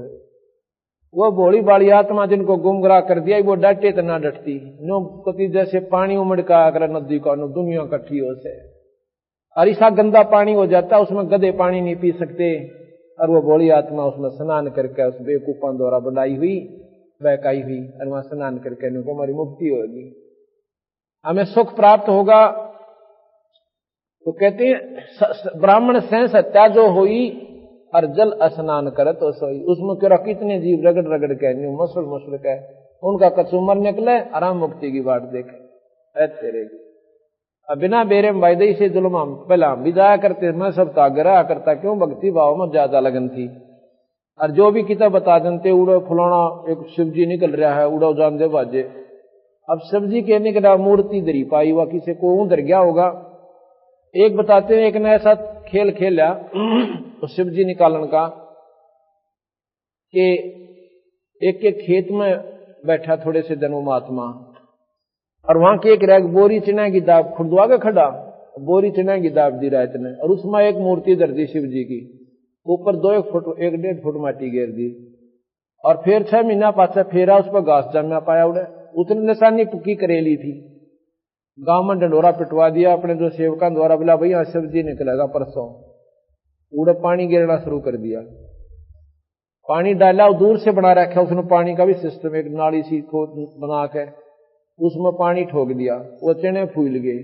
वो भोली बाली आत्मा जिनको गुमराह कर दिया, वो डटे तो ना डटती, नो कति जैसे पानी उमड़ का आकर नदी का, नो दुनिया इकट्ठी हो से, और ऐसा गंदा पानी हो जाता, उसमें गधे पानी नहीं पी सकते। और वो भोली आत्मा उसमें स्नान करके, उस बेवकूफों द्वारा बनाई हुई बहकाई हुई, और वहां स्नान करके इनको हमारी मुक्ति होगी, हमें सुख प्राप्त होगा। तो कहते हैं ब्राह्मण से हत्या जो हुई, और जल स्नान करे तो सोई। उसमें क्यों कितने जीव रगड़ रगड़ के मसल के उनका कचूमर निकले, आराम मुक्ति की बात देखे। तेरे अब बिना बेरे वायदे से जुल्म हम पहला हम भी जाया करते, मैं सब तागरा करता, क्यों भक्ति भाव में ज्यादा लगन थी। और जो भी किताब बता देते, उड़ो फुलाना एक शिवजी निकल रहा है, उड़ो जान दे बाजे। अब शिवजी के निकला मूर्ति दरी पाई हुआ, किसी को उधर गया होगा, एक बताते हैं, एक ने ऐसा खेल खेला तो शिव जी निकालन का कि एक के खेत में बैठा थोड़े से दिन वो महात्मा, और वहां की एक रैग बोरी चिना की दाब खुर्दवा के खड़ा, बोरी चिना की दाब दी रात ने, और उसमें एक मूर्ति धर दी शिव जी की, ऊपर 1 फुट 1.5 फुट माटी घेर दी, और फिर 6 महीना पाछा फेरा उस पर घास जमा पाया उड़े, उतनी निशानी पुक्की करेली थी। गांव में डंडोरा पिटवा दिया अपने जो सेवकों द्वारा, बोला भाई हाँ शिव जी निकलेगा परसों, उड़े पानी गिरना शुरू कर दिया। पानी डाला और दूर से बना रखा उसने पानी का भी सिस्टम, एक नाली सी खोद बना के उसमें पानी ठोक दिया, वो चने फूल गए,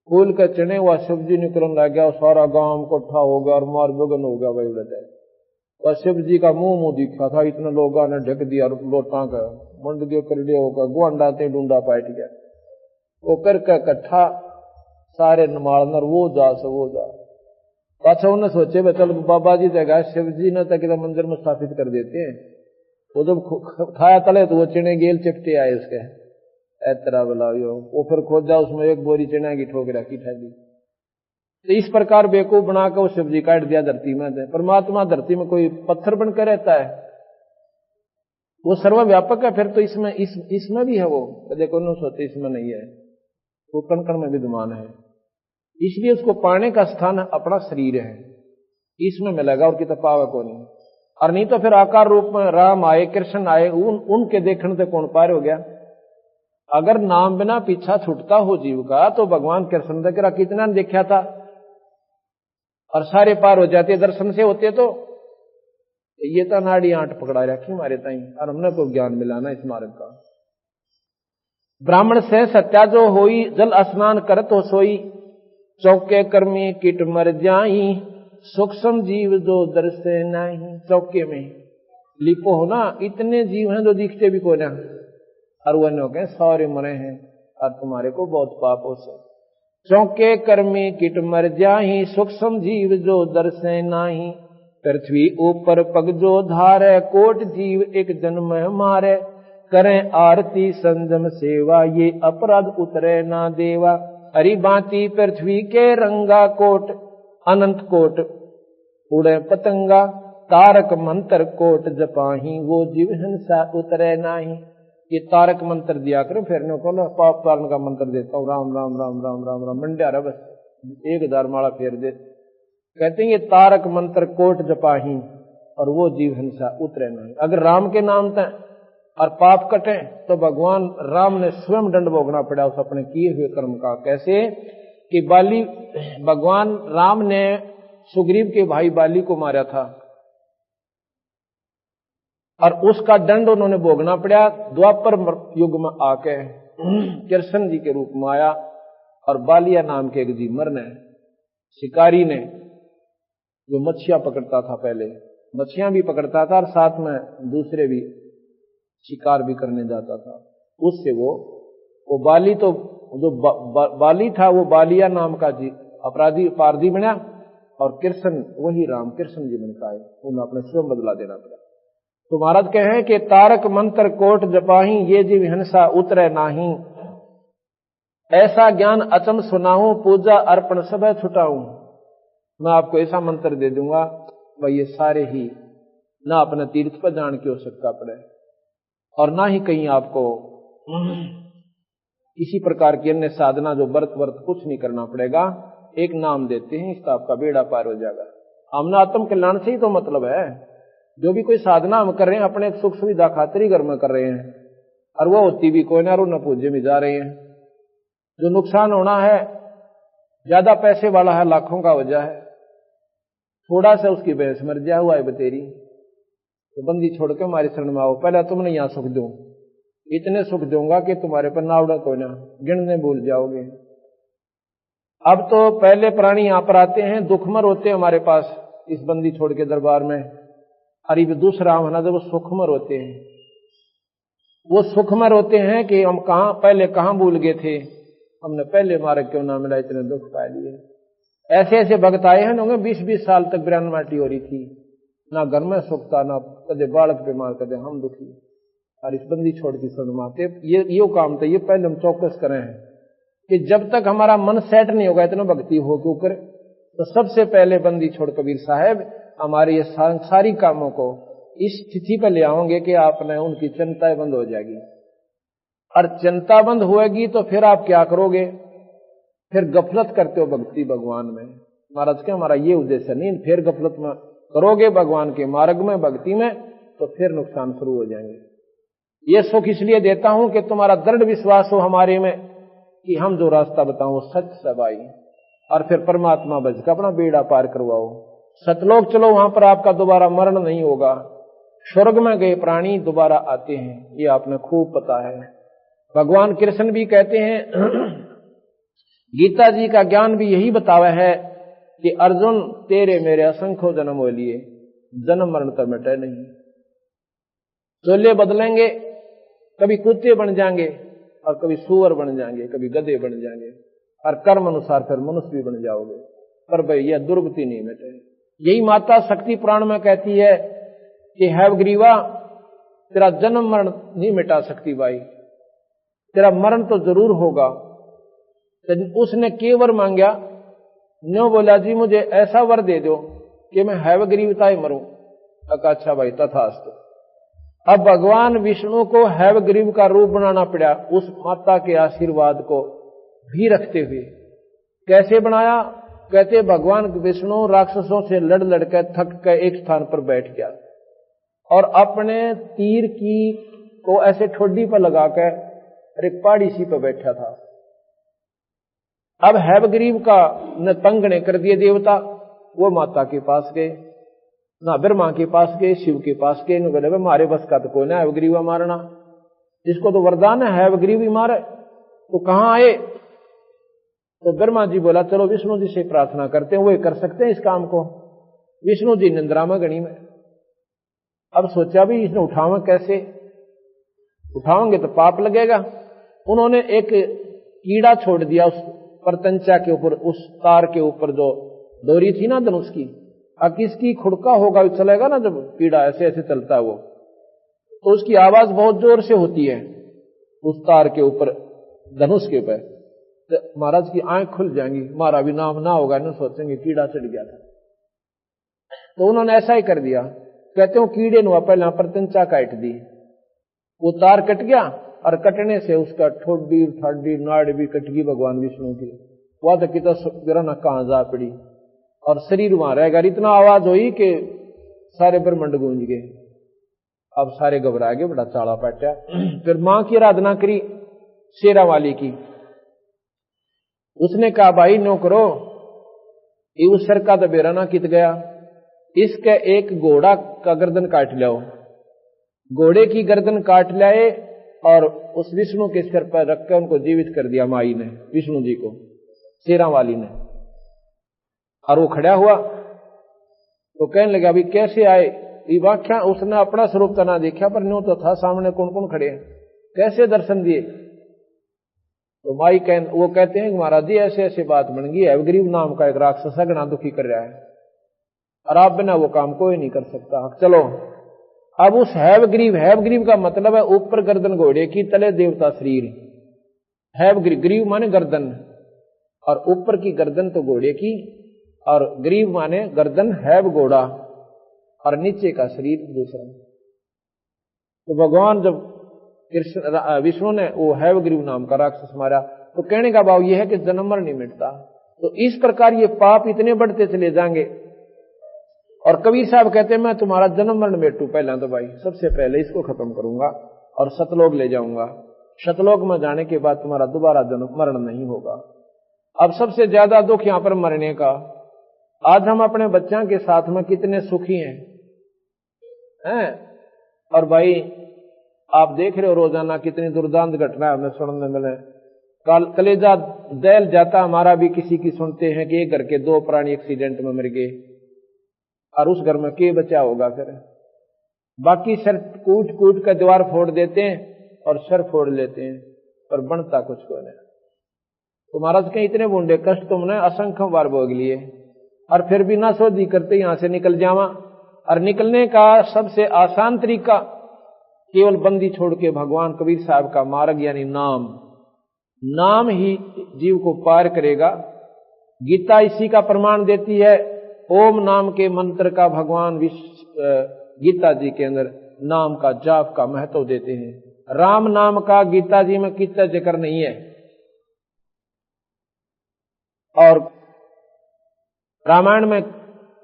फूल के चने हुआ शिव जी निकलने लग गया, सारा गांव इकट्ठा हो गया और मार बगन हो गया भाई उड़े। और शिव जी का मुंह दिखा था, इतने लोगों ने ढक दिया लोटा का, मंड दियो कर दिया होगा, गुआंडा ते डूंडा पाट गया, वो करके इकट्ठा सारे नमालनर वो जा पाछा उन्हें सोचे भाई चल बाबा जी जगह शिव जी ने तक मंदिर में स्थापित कर देते हैं। वो जब खाया तले तो वो चिने गेल चिपटे आए उसके ऐतरा बुलाओ, वो फिर खोदा उसमें एक बोरी चिना की ठोक रखी ठगी। तो इस प्रकार बेवकूफ बनाकर वो शिव जी काट दिया धरती में। परमात्मा धरती में कोई पत्थर बनकर रहता है, वो सर्वव्यापक है। फिर तो इसमें भी है वो, देखो न सोते इसमें नहीं है, वो कण कण में विद्यमान है, इसलिए उसको पाने का स्थान अपना शरीर है, इसमें मिलेगा और कितना पावे को नहीं। और नहीं तो फिर आकार रूप में राम आए कृष्ण आए, उनके देखने से कौन पार हो गया। अगर नाम बिना पीछा छूटता हो जीव का तो भगवान कृष्ण देख कितना देखा था और सारे पार हो जाते दर्शन से होते। तो ये तो नाड़ी आंट पकड़ा रखी हमारे ताई, और हमने को ज्ञान मिलाना इस मार्ग का। ब्राह्मण से सत्या जो होई, जल स्नान करत हो सोई, चौके कर्मी किट मर जाई, सूक्ष्म जीव जो दर्शे नहीं। चौके में लिपो हो ना, इतने जीव हैं जो दिखते भी को ना, और वो नो के सारे मरे हैं और तुम्हारे को बहुत पाप हो से। चौके कर्मी किट मर जाही, सूक्ष्म जीव जो दर्शे नाही, पृथ्वी ऊपर पग जो धारे, कोट जीव एक जन्म मारे, करें आरती संजम सेवा, ये अपराध उतरे ना देवा। हरि बाती पृथ्वी के रंगा, कोट अनंत कोट उड़े पतंगा, तारक मंत्र कोट जपाही, वो जीव हिंसा उतरे नाही। ये तारक मंत्र दिया करो, फिर न को पाप पालन का मंत्र देता हूँ, राम राम राम राम राम राम मंड्या रहा, बस 1000 माला फेर दे। कहते हैं ये तारक मंत्र कोट जपाही और वो जीव हिंसा उतरे नहीं। अगर राम के नाम तय और पाप कटे तो भगवान राम ने स्वयं दंड भोगना पड़ा उस अपने किए हुए कर्म का। कैसे कि भगवान राम ने सुग्रीव के भाई बाली को मारा था और उसका दंड उन्होंने भोगना पड़ा। द्वापर युग में आके कृष्ण जी के रूप में आया और बालिया नाम के एक जीव मरने, शिकारी ने, जो मच्छियां पकड़ता था, पहले मच्छियां भी पकड़ता था और साथ में दूसरे भी शिकार भी करने जाता था, उससे वो बाली, तो जो बाली था वो बालिया नाम का अपराधी पारधी बना और कृष्ण वही राम कृष्ण जी बन पाए, उन्हें अपने स्वयं बदला देना पड़ा। तो महाराज कहे कि तारक मंत्र कोट जपाही, ये जीव हिंसा उतरे नाही, ऐसा ज्ञान अचम सुनाऊं, पूजा अर्पण सब छुटाऊं। मैं आपको ऐसा मंत्र दे दूंगा भाई ये सारे ही ना अपने तीर्थ पर जान की आवश्यकता पड़े और ना ही कहीं आपको किसी प्रकार की अन्य साधना जो व्रत कुछ नहीं करना पड़ेगा। एक नाम देते हैं, इसका आपका बेड़ा पार हो जाएगा। हमने आत्म कल्याण से ही तो मतलब है। जो भी कोई साधना हम कर रहे हैं अपने सुख सुविधा खातिर ही घर में कर रहे हैं और वो होती भी कोई ना, न पूजे में जा रहे हैं। जो नुकसान होना है, ज्यादा पैसे वाला है, लाखों का वजह है, थोड़ा सा उसकी भैंस मर जाए हुआ है बतेरी, तो बंदी छोड़ के हमारे शरण में आओ, पहले तुम नहीं यहाँ सुख दो, इतने सुख दूंगा कि तुम्हारे पर नावड़ा को ना गिनने भूल जाओगे। अब तो पहले प्राणी यहाँ पर आते हैं, दुखमर होते हैं हमारे पास इस बंदी छोड़ के दरबार में, अरे दूसरा होना जब वो सुखमर होते हैं, वो सुखमर होते हैं कि हम पहले कहाँ भूल गए थे, हमने पहले मार्ग क्यों ना मिला, इतने दुख पा लिए। ऐसे ऐसे भक्त आए हैं, 20-20 साल तक ब्रह्म माटी हो रही थी, ना घर में सुख था, ना कदे बालक बीमार, कदे हम दुखी, और इस बंदी छोड़ की शरण माते। ये काम था, ये पहले हम चौकस करें हैं कि जब तक हमारा मन सेट नहीं होगा इतना भक्ति हो क्यों करे। तो सबसे पहले बंदी छोड़ कबीर साहब हमारे ये सांसारिक कामों को इस स्थिति पर ले आओगे कि आपने उनकी चिंताएं बंद हो जाएगी। और चिंता बंद होएगी तो फिर आप क्या करोगे, फिर गफलत करते हो भक्ति भगवान में। महाराज के हमारा ये उद्देश्य नहीं, फिर गफलत में करोगे भगवान के मार्ग में भक्ति में तो फिर नुकसान शुरू हो जाएंगे। ये सुख इसलिए देता हूं कि तुम्हारा दृढ़ विश्वास हो हमारे में कि हम जो रास्ता बताओ वो सच सबाई, और फिर परमात्मा बच का अपना बेड़ा पार करवाओ। सतलोक चलो, वहां पर आपका दोबारा मरण नहीं होगा। स्वर्ग में गए प्राणी दोबारा आते हैं, ये आपने खूब पता है। भगवान कृष्ण भी कहते हैं गीता जी का ज्ञान भी यही बतावा है कि अर्जुन तेरे मेरे असंख्य जन्म हो लिए, जन्म मरण तो मिटे नहीं। चोले बदलेंगे, कभी कुत्ते बन जाएंगे और कभी सूअर बन जाएंगे, कभी गधे बन जाएंगे, और कर्म अनुसार फिर मनुष्य भी बन जाओगे, पर भाई यह दुर्गति नहीं मिटे। यही माता शक्ति पुराण में कहती है कि हैवग्रीवा तेरा जन्म मरण नहीं मिटा सकती भाई, तेरा मरण तो जरूर होगा। तो उसने केवल मांगा, न्यों बोला जी मुझे ऐसा वर दे दो कि मैं हैवग्रीवता ही मरूं। अच्छा भाई तथास्तु। अब भगवान विष्णु को हैवग्रीव का रूप बनाना पड़ा उस माता के आशीर्वाद को भी रखते हुए। कैसे बनाया, कहते भगवान विष्णु राक्षसों से लड़ लड़कर थक कर एक स्थान पर बैठ गया और अपने तीर की को ऐसे ठोडी पर लगाकर एक पहाड़ी सी पर बैठा था। अब हैवग्रीव का न तंग ने कर दिए देवता, वो माता के पास गए, ना ब्रह्मा के पास गए, शिव के पास गए, बोले हमारे बस का तो कोई ना हैवग्रीवा मारना, इसको तो वरदान है हैवग्रीव ही मारे। तो कहां आए, तो ब्रह्मा जी बोला चलो विष्णु जी से प्रार्थना करते हैं, वो कर सकते हैं इस काम को। विष्णु जी निंद्रा में गणी में। अब सोचा भी इसने उठावा कैसे, उठाओगे तो पाप लगेगा। उन्होंने एक कीड़ा छोड़ दिया उस परतंचा के ऊपर, उस तार के ऊपर जो डोरी थी ना धनुष की। अब किसकी खुड़का होगा चलेगा ना, जब कीड़ा ऐसे ऐसे चलता है वो, तो उसकी आवाज बहुत जोर से होती है उस तार के ऊपर धनुष के ऊपर। तो महाराज की आंख खुल जाएंगी, हमारा भी नाम ना होगा, ना सोचेंगे कीड़ा चढ़ गया था। तो उन्होंने ऐसा ही कर दिया। कहते हो कीड़े ने पहले परतंचा काट दी, वो तार कट गया और कटने से उसका ठोडी ठाडी नाड़ भी कट गई भगवान विष्णु की। वह तो कितना गिरना कहां जा पड़ी और शरीर वहां रह गया। इतना आवाज हुई कि सारे ब्रह्मंड गूंज गए। अब सारे घबरा गए, बड़ा चाला पाटा। फिर मां की आराधना करी शेरा वाली की। उसने कहा भाई नो करो, ये उस सर का दबेरा ना कित गया, इसके एक घोड़ा का गर्दन काट लाओ। घोड़े की गर्दन काट लाए और उस विष्णु के सिर पर रखकर उनको जीवित कर दिया माई ने, विष्णु जी को, शेरा वाली ने। और वो खड़ा हुआ तो कहने लगा अभी कैसे आए, ये व्याख्या उसने अपना स्वरूप तो ना देखा पर न्यू तो था सामने कौन कौन खड़े हैं, कैसे दर्शन दिए। तो माई वो कहते हैं कि महाराज जी ऐसे ऐसे बात बन गई, हैवग्रीव नाम का एक राक्षस घना दुखी कर रहा है और आप बिना वो काम कोई नहीं कर सकता। चलो अब उस हैवग्रीव का मतलब है ऊपर गर्दन घोड़े की, तले देवता शरीर। हैवग्रीव माने गर्दन, और ऊपर की गर्दन तो घोड़े की, और ग्रीव माने गर्दन हैव घोड़ा, और नीचे का शरीर दूसरा। तो भगवान जब कृष्ण विष्णु ने वो हैवग्रीव नाम का राक्षस मारा तो कहने का भाव यह है कि जन्म मरण नहीं मिटता। तो इस प्रकार ये पाप इतने बढ़ते चले जाएंगे। और कबीर साहब कहते हैं मैं तुम्हारा जन्म मरण मिटू, पहला तो भाई सबसे पहले इसको खत्म करूंगा और सतलोक ले जाऊंगा। सतलोक में जाने के बाद तुम्हारा दोबारा जन्म मरण नहीं होगा। अब सबसे ज्यादा दुख यहां पर मरने का। आज हम अपने बच्चों के साथ में कितने सुखी हैं? और भाई आप देख रहे हो रोजाना कितनी दुर्दांत घटना हमें सुनने मिले। कलेजा दैल जाता हमारा भी किसी की सुनते हैं कि एक घर के 2 प्राणी एक्सीडेंट में मर गए और उस घर में के बचा होगा। फिर बाकी सर कूट कूट कर दीवार फोड़ देते हैं और सर फोड़ लेते हैं, पर बनता कुछ को नहीं। तो महाराज के इतने बूंदे कष्ट तुमने असंख्य बार भोग लिए और फिर भी ना सोधी करते यहां से निकल जावा। और निकलने का सबसे आसान तरीका केवल बंदी छोड़ के भगवान कबीर साहब का मार्ग यानी नाम ही जीव को पार करेगा। गीता इसी का प्रमाण देती है। ओम नाम के मंत्र का भगवान गीता जी के अंदर नाम का जाप का महत्व देते हैं। राम नाम का गीता जी में कितना जिक्र नहीं है। और रामायण में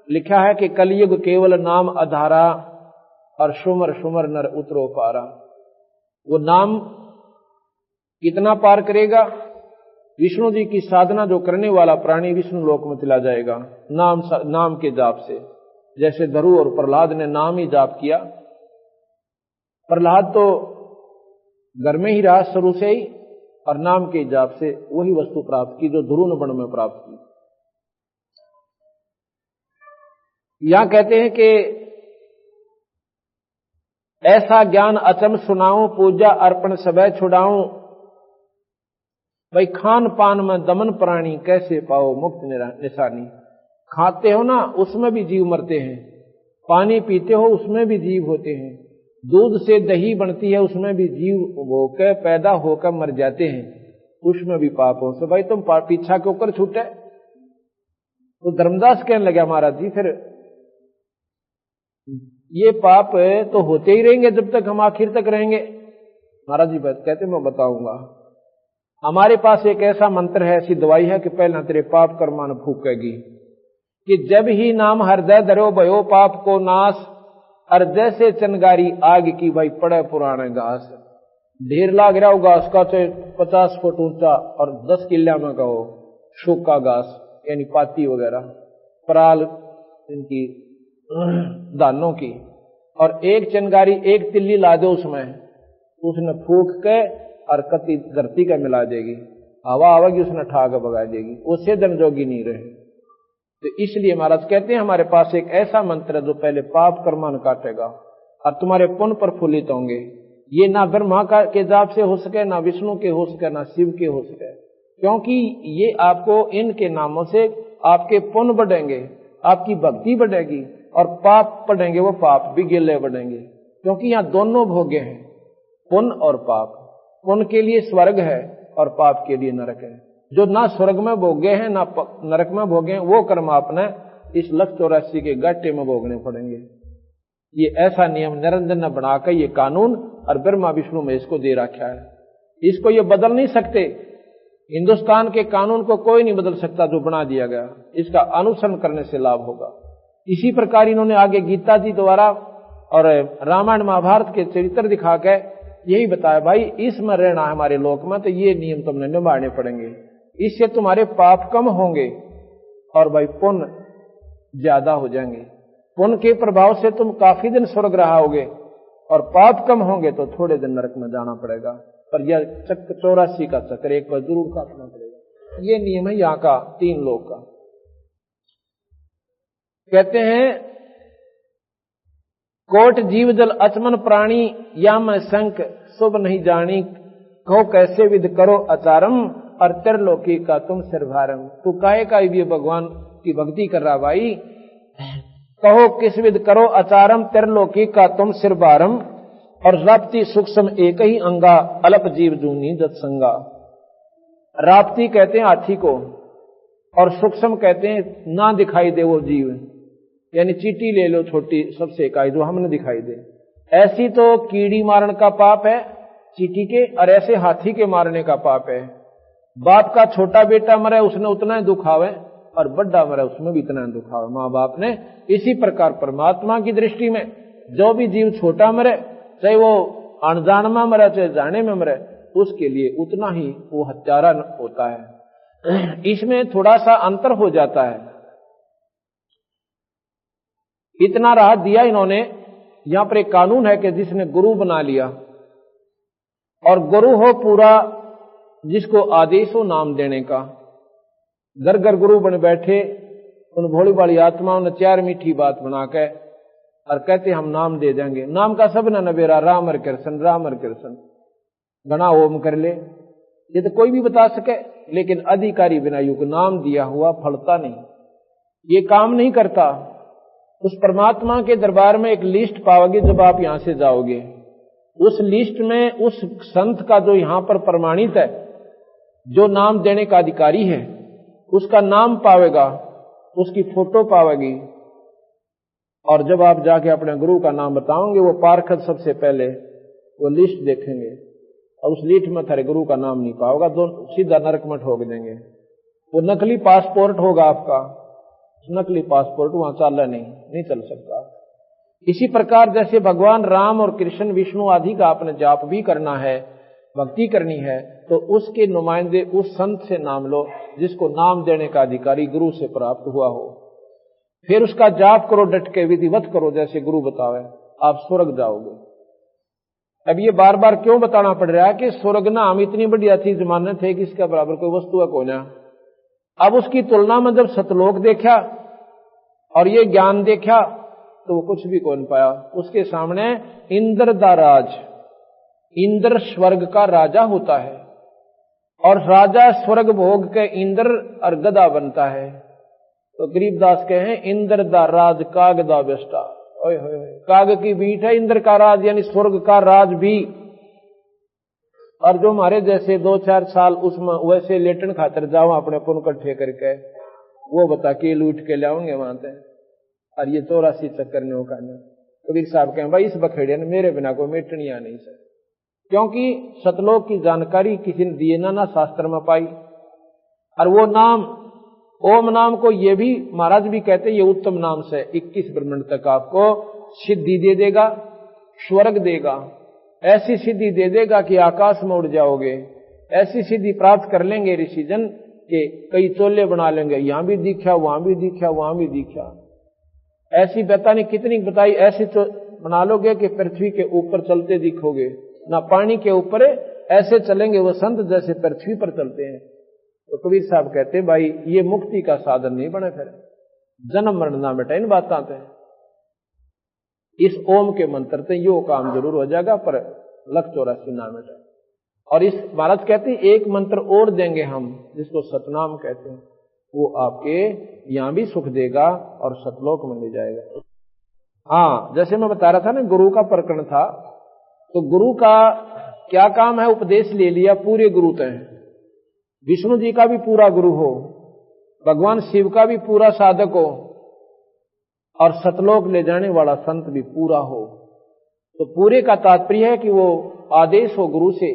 लिखा है कि कलयुग केवल नाम आधारा और सुमर सुमर नर उतरो पारा। वो नाम कितना पार करेगा? विष्णु जी की साधना जो करने वाला प्राणी विष्णु लोक में चला जाएगा नाम के जाप से। जैसे ध्रुव और प्रहलाद ने नाम ही जाप किया। प्रहलाद तो घर में ही रहा शुरू से ही और नाम के जाप से वही वस्तु प्राप्त की जो ध्रुव ने वन में प्राप्त की। यहां कहते हैं कि ऐसा ज्ञान अचम सुनाऊं, पूजा अर्पण सबे छुड़ाऊं। भाई खान पान में दमन प्राणी कैसे पाओ मुक्त निशानी। खाते हो ना उसमें भी जीव मरते हैं, पानी पीते हो उसमें भी जीव होते हैं, दूध से दही बनती है उसमें भी जीव होकर पैदा होकर मर जाते हैं, उसमें भी पाप हो। तो भाई तुम पीछा के ऊपर छूटे। तो धर्मदास कहने लगा महाराज जी फिर ये पाप तो होते ही रहेंगे जब तक हम आखिर तक रहेंगे। महाराज जी कहते मैं बताऊंगा। हमारे पास एक ऐसा मंत्र है, ऐसी दवाई है कि पहला तेरे पाप कर्मान फूकेगी कि जब ही नाम हृदय धरो भयो पाप को नाश। और जैसे चनगारी आग की भाई पड़े पुराने घास, ढेर लाग रहा हो घास का, चाहे 50 फुट ऊंचा और 10 किला में कहो सूखा घास यानी पाती वगैरह पराल इनकी दानों की, और एक चनगारी एक तिल्ली ला दो उसने फूक के और कति धरती का मिला देगी, हवा आवेगी उसने ठाक भगा देगी, उससे धन जोगी नहीं रहे। तो इसलिए महाराज कहते हैं हमारे पास एक ऐसा मंत्र है जो पहले पाप कर्मान काटेगा और तुम्हारे पुण्य प्रफुल्लित होंगे। ये ना ब्रह्मा के जाप से हो सके, ना विष्णु के हो सके, ना शिव के हो सके, क्योंकि ये आपको इनके नामों से आपके पुण्य बढ़ेंगे, आपकी भक्ति बढ़ेगी, और पाप बढ़ेंगे वो पाप भी गिले बढ़ेंगे। क्योंकि यहाँ दोनों भोगे हैं, पुण्य और पाप। पुण्य के लिए स्वर्ग है और पाप के लिए नरक है। जो ना स्वर्ग में भोगे हैं ना नरक में भोगे हैं वो कर्म आपने इस 184 के गट्टे में भोगने पड़ेंगे। ये ऐसा नियम निरंजन ने बनाकर ये कानून और ब्रह्मा विष्णु में इसको दे रखा है। इसको ये बदल नहीं सकते। हिंदुस्तान के कानून को कोई नहीं बदल सकता जो बना दिया गया, इसका अनुसरण करने से लाभ होगा। इसी प्रकार इन्होंने आगे गीता जी द्वारा और रामायण महाभारत के चरित्र दिखा के यही बताया भाई इसमें रहना है हमारे लोक में, तो ये नियम तुमने निभाने पड़ेंगे, इससे तुम्हारे पाप कम होंगे और भाई पुण्य ज्यादा हो जाएंगे। पुण्य के प्रभाव से तुम काफी दिन स्वर्ग रहोगे और पाप कम होंगे तो थोड़े दिन नरक में जाना पड़ेगा। पर यह चक्र 84 का चक्र एक बार जरूर काटना पड़ेगा। ये नियम है यहाँ का 3 लोक का। कहते हैं कोट जीव जल अचमन प्राणी या मैं संक शुभ नहीं जानी, कहो कैसे विध करो आचारम और त्रिलोकी का तुम सिरभारम। तू काहे का ये भगवान की भक्ति कर रहा भाई, कहो किस विध करो आचारम त्रिलोकी का तुम सिरभारम। और राप्ती सूक्ष्म एक ही अंगा अल्प जीव जूनी जत्संगा। राप्ती कहते हैं हाथी को और सूक्ष्म कहते हैं ना दिखाई दे वो जीव, यानी चींटी ले लो छोटी सबसे इकाई जो हमने दिखाई दे। ऐसी तो कीड़ी मारने का पाप है चींटी के, और ऐसे हाथी के मारने का पाप है। बाप का छोटा बेटा मरे उसने उतना ही दुखावे और बड़ा मरे उसमें भी इतना ही दुखावे माँ बाप ने। इसी प्रकार परमात्मा की दृष्टि में जो भी जीव छोटा मरे, चाहे वो अनजान में मरे चाहे जाने में मरे, उसके लिए उतना ही वो हत्यारा होता है। इसमें थोड़ा सा अंतर हो जाता है। इतना राहत दिया इन्होंने। यहां पर एक कानून है कि जिसने गुरु बना लिया, और गुरु हो पूरा जिसको आदेश हो नाम देने का, घर घर गुरु बन बैठे, उन भोली भाली आत्माओं ने 4 मीठी बात बना के और कहते हम नाम दे देंगे। नाम का सब न नबेरा राम हर कृष्ण घना ओम कर ले, ये तो कोई भी बता सके, लेकिन अधिकारी बिना युग नाम दिया हुआ फलता नहीं, ये काम नहीं करता। उस परमात्मा के दरबार में एक लिस्ट पाओगे जब आप यहां से जाओगे। उस लिस्ट में उस संत का जो यहां पर प्रमाणित है जो नाम देने का अधिकारी है उसका नाम पावेगा, उसकी फोटो पावेगी, और जब आप जाके अपने गुरु का नाम बताओगे वो पार्षद सबसे पहले वो लिस्ट देखेंगे और उस लिस्ट में थारे गुरु का नाम नहीं पाओगा, सीधा नरक में ठोक देंगे। वो नकली पासपोर्ट होगा आपका, नकली पासपोर्ट वहां चाला नहीं चल सकता। इसी प्रकार जैसे भगवान राम और कृष्ण विष्णु आदि का आपने जाप भी करना है, भक्ति करनी है, तो उसके नुमाइंदे उस संत से नाम लो जिसको नाम देने का अधिकारी गुरु से प्राप्त हुआ हो। फिर उसका जाप करो, डट के विधिवत करो जैसे गुरु बतावे, आप स्वर्ग जाओगे। अब ये बार बार क्यों बताना पड़ रहा है कि स्वर्ग ना हम इतनी बड़ी अच्छी जमानत है कि इसका बराबर कोई वस्तु है कोई ना। अब उसकी तुलना में जब सतलोक देखा और ये ज्ञान देखा तो वो कुछ भी कौन पाया। उसके सामने इंद्र दा राज, इंद्र स्वर्ग का राजा होता है और राजा स्वर्ग भोग के इंद्र और गदा बनता है। तो गरीबदास कहे इंद्र दा राज काग दा बेस्टा, ओए होए काग की बीट है इंद्र का राज यानी स्वर्ग का राज भी। और जो हमारे जैसे 2-4 साल उसमें वैसे लेटन खातर जाओ अपने पुन इकट्ठे करके, वो बता के लूट के लाओगे वहां से, और ये 84 चक्कर ने होगा। कबीर साहब कहें भाई इस बखेड़े ने मेरे बिना कोई मेटनिया नहीं सर, क्योंकि सतलोक की जानकारी किसी ने दिए ना शास्त्र में पाई। और वो नाम ओम नाम को ये भी महाराज भी कहते ये उत्तम नाम से 21 ब्रह्मांड तक आपको सिद्धि दे देगा, स्वर्ग देगा, ऐसी सिद्धि दे देगा कि आकाश में उड़ जाओगे। ऐसी सिद्धि प्राप्त कर लेंगे ऋषिजन के कई चोले बना लेंगे, यहां भी दिखा वहां भी दिखा वहां भी दिखा। ऐसी बता नहीं कितनी बताई, ऐसी बना लोगे कि पृथ्वी के ऊपर चलते दिखोगे, ना पानी के ऊपर ऐसे चलेंगे वो संत जैसे पृथ्वी पर चलते हैं। तो कबीर साहब कहते हैं भाई ये मुक्ति का साधन नहीं बने, फिर जन्म मरण ना बेटा इन बात आते हैं। इस ओम के मंत्र से यो काम जरूर हो जाएगा पर 184 ना बेटा। और इस महाराज कहते हैं एक मंत्र और देंगे हम जिसको सतनाम कहते हैं, वो आपके यहां भी सुख देगा और सतलोक में ले जाएगा। हाँ जैसे मैं बता रहा था ना गुरु का प्रकरण था, तो गुरु का क्या काम है, उपदेश ले लिया, पूरे गुरु तय हैं। विष्णु जी का भी पूरा गुरु हो, भगवान शिव का भी पूरा साधक हो, और सतलोक ले जाने वाला संत भी पूरा हो। तो पूरे का तात्पर्य है कि वो आदेश हो गुरु से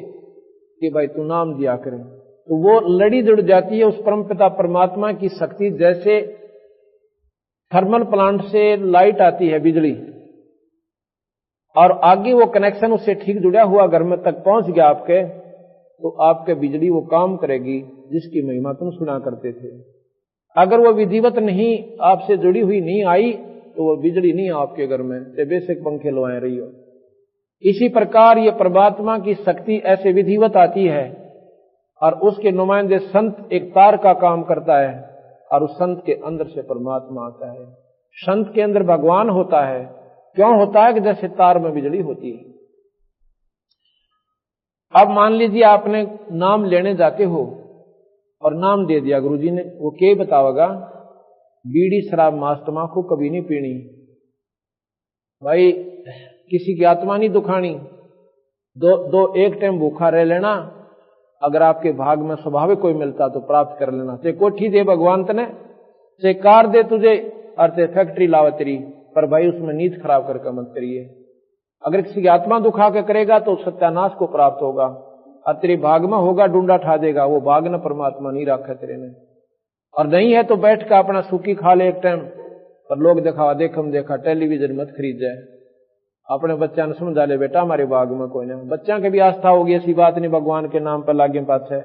कि भाई तू नाम दिया करें, तो वो लड़ी जुड़ जाती है उस परमपिता परमात्मा की शक्ति। जैसे थर्मल प्लांट से लाइट आती है बिजली, और आगे वो कनेक्शन उससे ठीक जुड़ा हुआ घर में तक पहुंच गया आपके, तो आपके बिजली वो काम करेगी जिसकी महिमा तुम सुना करते थे। अगर वो विधिवत नहीं आपसे जुड़ी हुई नहीं आई तो वो बिजली नहीं आपके घर में, ते बेशक पंखे लवाए रही हो। इसी प्रकार ये परमात्मा की शक्ति ऐसे विधिवत आती है और उसके नुमाइंदे संत एक तार का काम करता है और उस संत के अंदर से परमात्मा आता है। संत के अंदर भगवान होता है। क्यों होता है कि जैसे तार में बिजली होती है। अब मान लीजिए आपने नाम लेने जाते हो और नाम दे दिया गुरुजी ने, वो क्या बताओगा, बीड़ी शराब मांस तमाकू कभी नहीं पीनी, भाई किसी की आत्मा नहीं दुखानी, एक टाइम भूखा रह लेना, अगर आपके भाग में स्वाभाविक कोई मिलता तो प्राप्त कर लेना। चाहे कोठी दे भगवान तने, चाहे कार दे तुझे और चाहे फैक्ट्री लावा तेरी, पर भाई उसमें नींद खराब करके मत करिए। अगर किसी की आत्मा दुखा के करेगा तो सत्यानाश को प्राप्त होगा, और तेरे भाग में होगा डूंडा ठा देगा, वो भाग न परमात्मा नहीं रखा तेरे ने। और नहीं है तो बैठ कर अपना सूखी खा ले एक टाइम, पर लोग दिखावा देखम देखा टेलीविजन मत खरीद जाए। अपने बच्चा ने समझा ले बेटा हमारे बाग में कोई ना, बच्चा की भी आस्था होगी, ऐसी बात नहीं भगवान के नाम पर लागे पास है।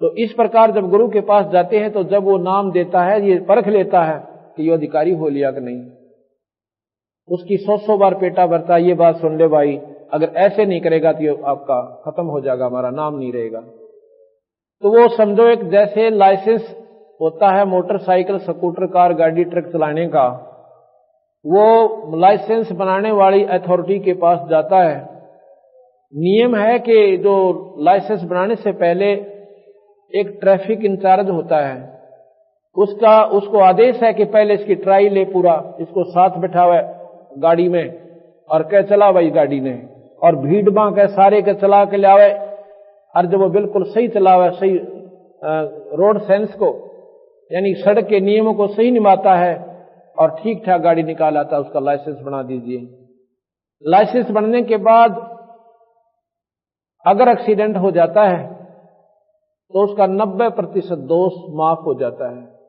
तो इस प्रकार जब गुरु के पास जाते हैं तो जब वो नाम देता है ये परख लेता है कि ये अधिकारी हो लिया कि नहीं। उसकी 100 बार पेटा भरता, ये बात सुन ले भाई, अगर ऐसे नहीं करेगा तो आपका खत्म हो जाएगा, हमारा नाम नहीं रहेगा। तो वो समझो एक जैसे लाइसेंस होता है मोटरसाइकिल स्कूटर कार गाड़ी ट्रक चलाने का, वो लाइसेंस बनाने वाली अथॉरिटी के पास जाता है। नियम है कि जो लाइसेंस बनाने से पहले एक ट्रैफिक इंचार्ज होता है, उसको आदेश है कि पहले इसकी ट्राई ले पूरा, इसको साथ बैठावे गाड़ी में और कह चला भाई गाड़ी ने, और भीड़ बां के सारे के चला के लावे, और जब वो बिल्कुल सही चलावे, सही रोड सेंस को यानी सड़क के नियमों को सही निभाता है और ठीक ठाक गाड़ी निकाल आता है, उसका लाइसेंस बना दीजिए। लाइसेंस बनने के बाद अगर एक्सीडेंट हो जाता है तो उसका 90% दोष माफ हो जाता है।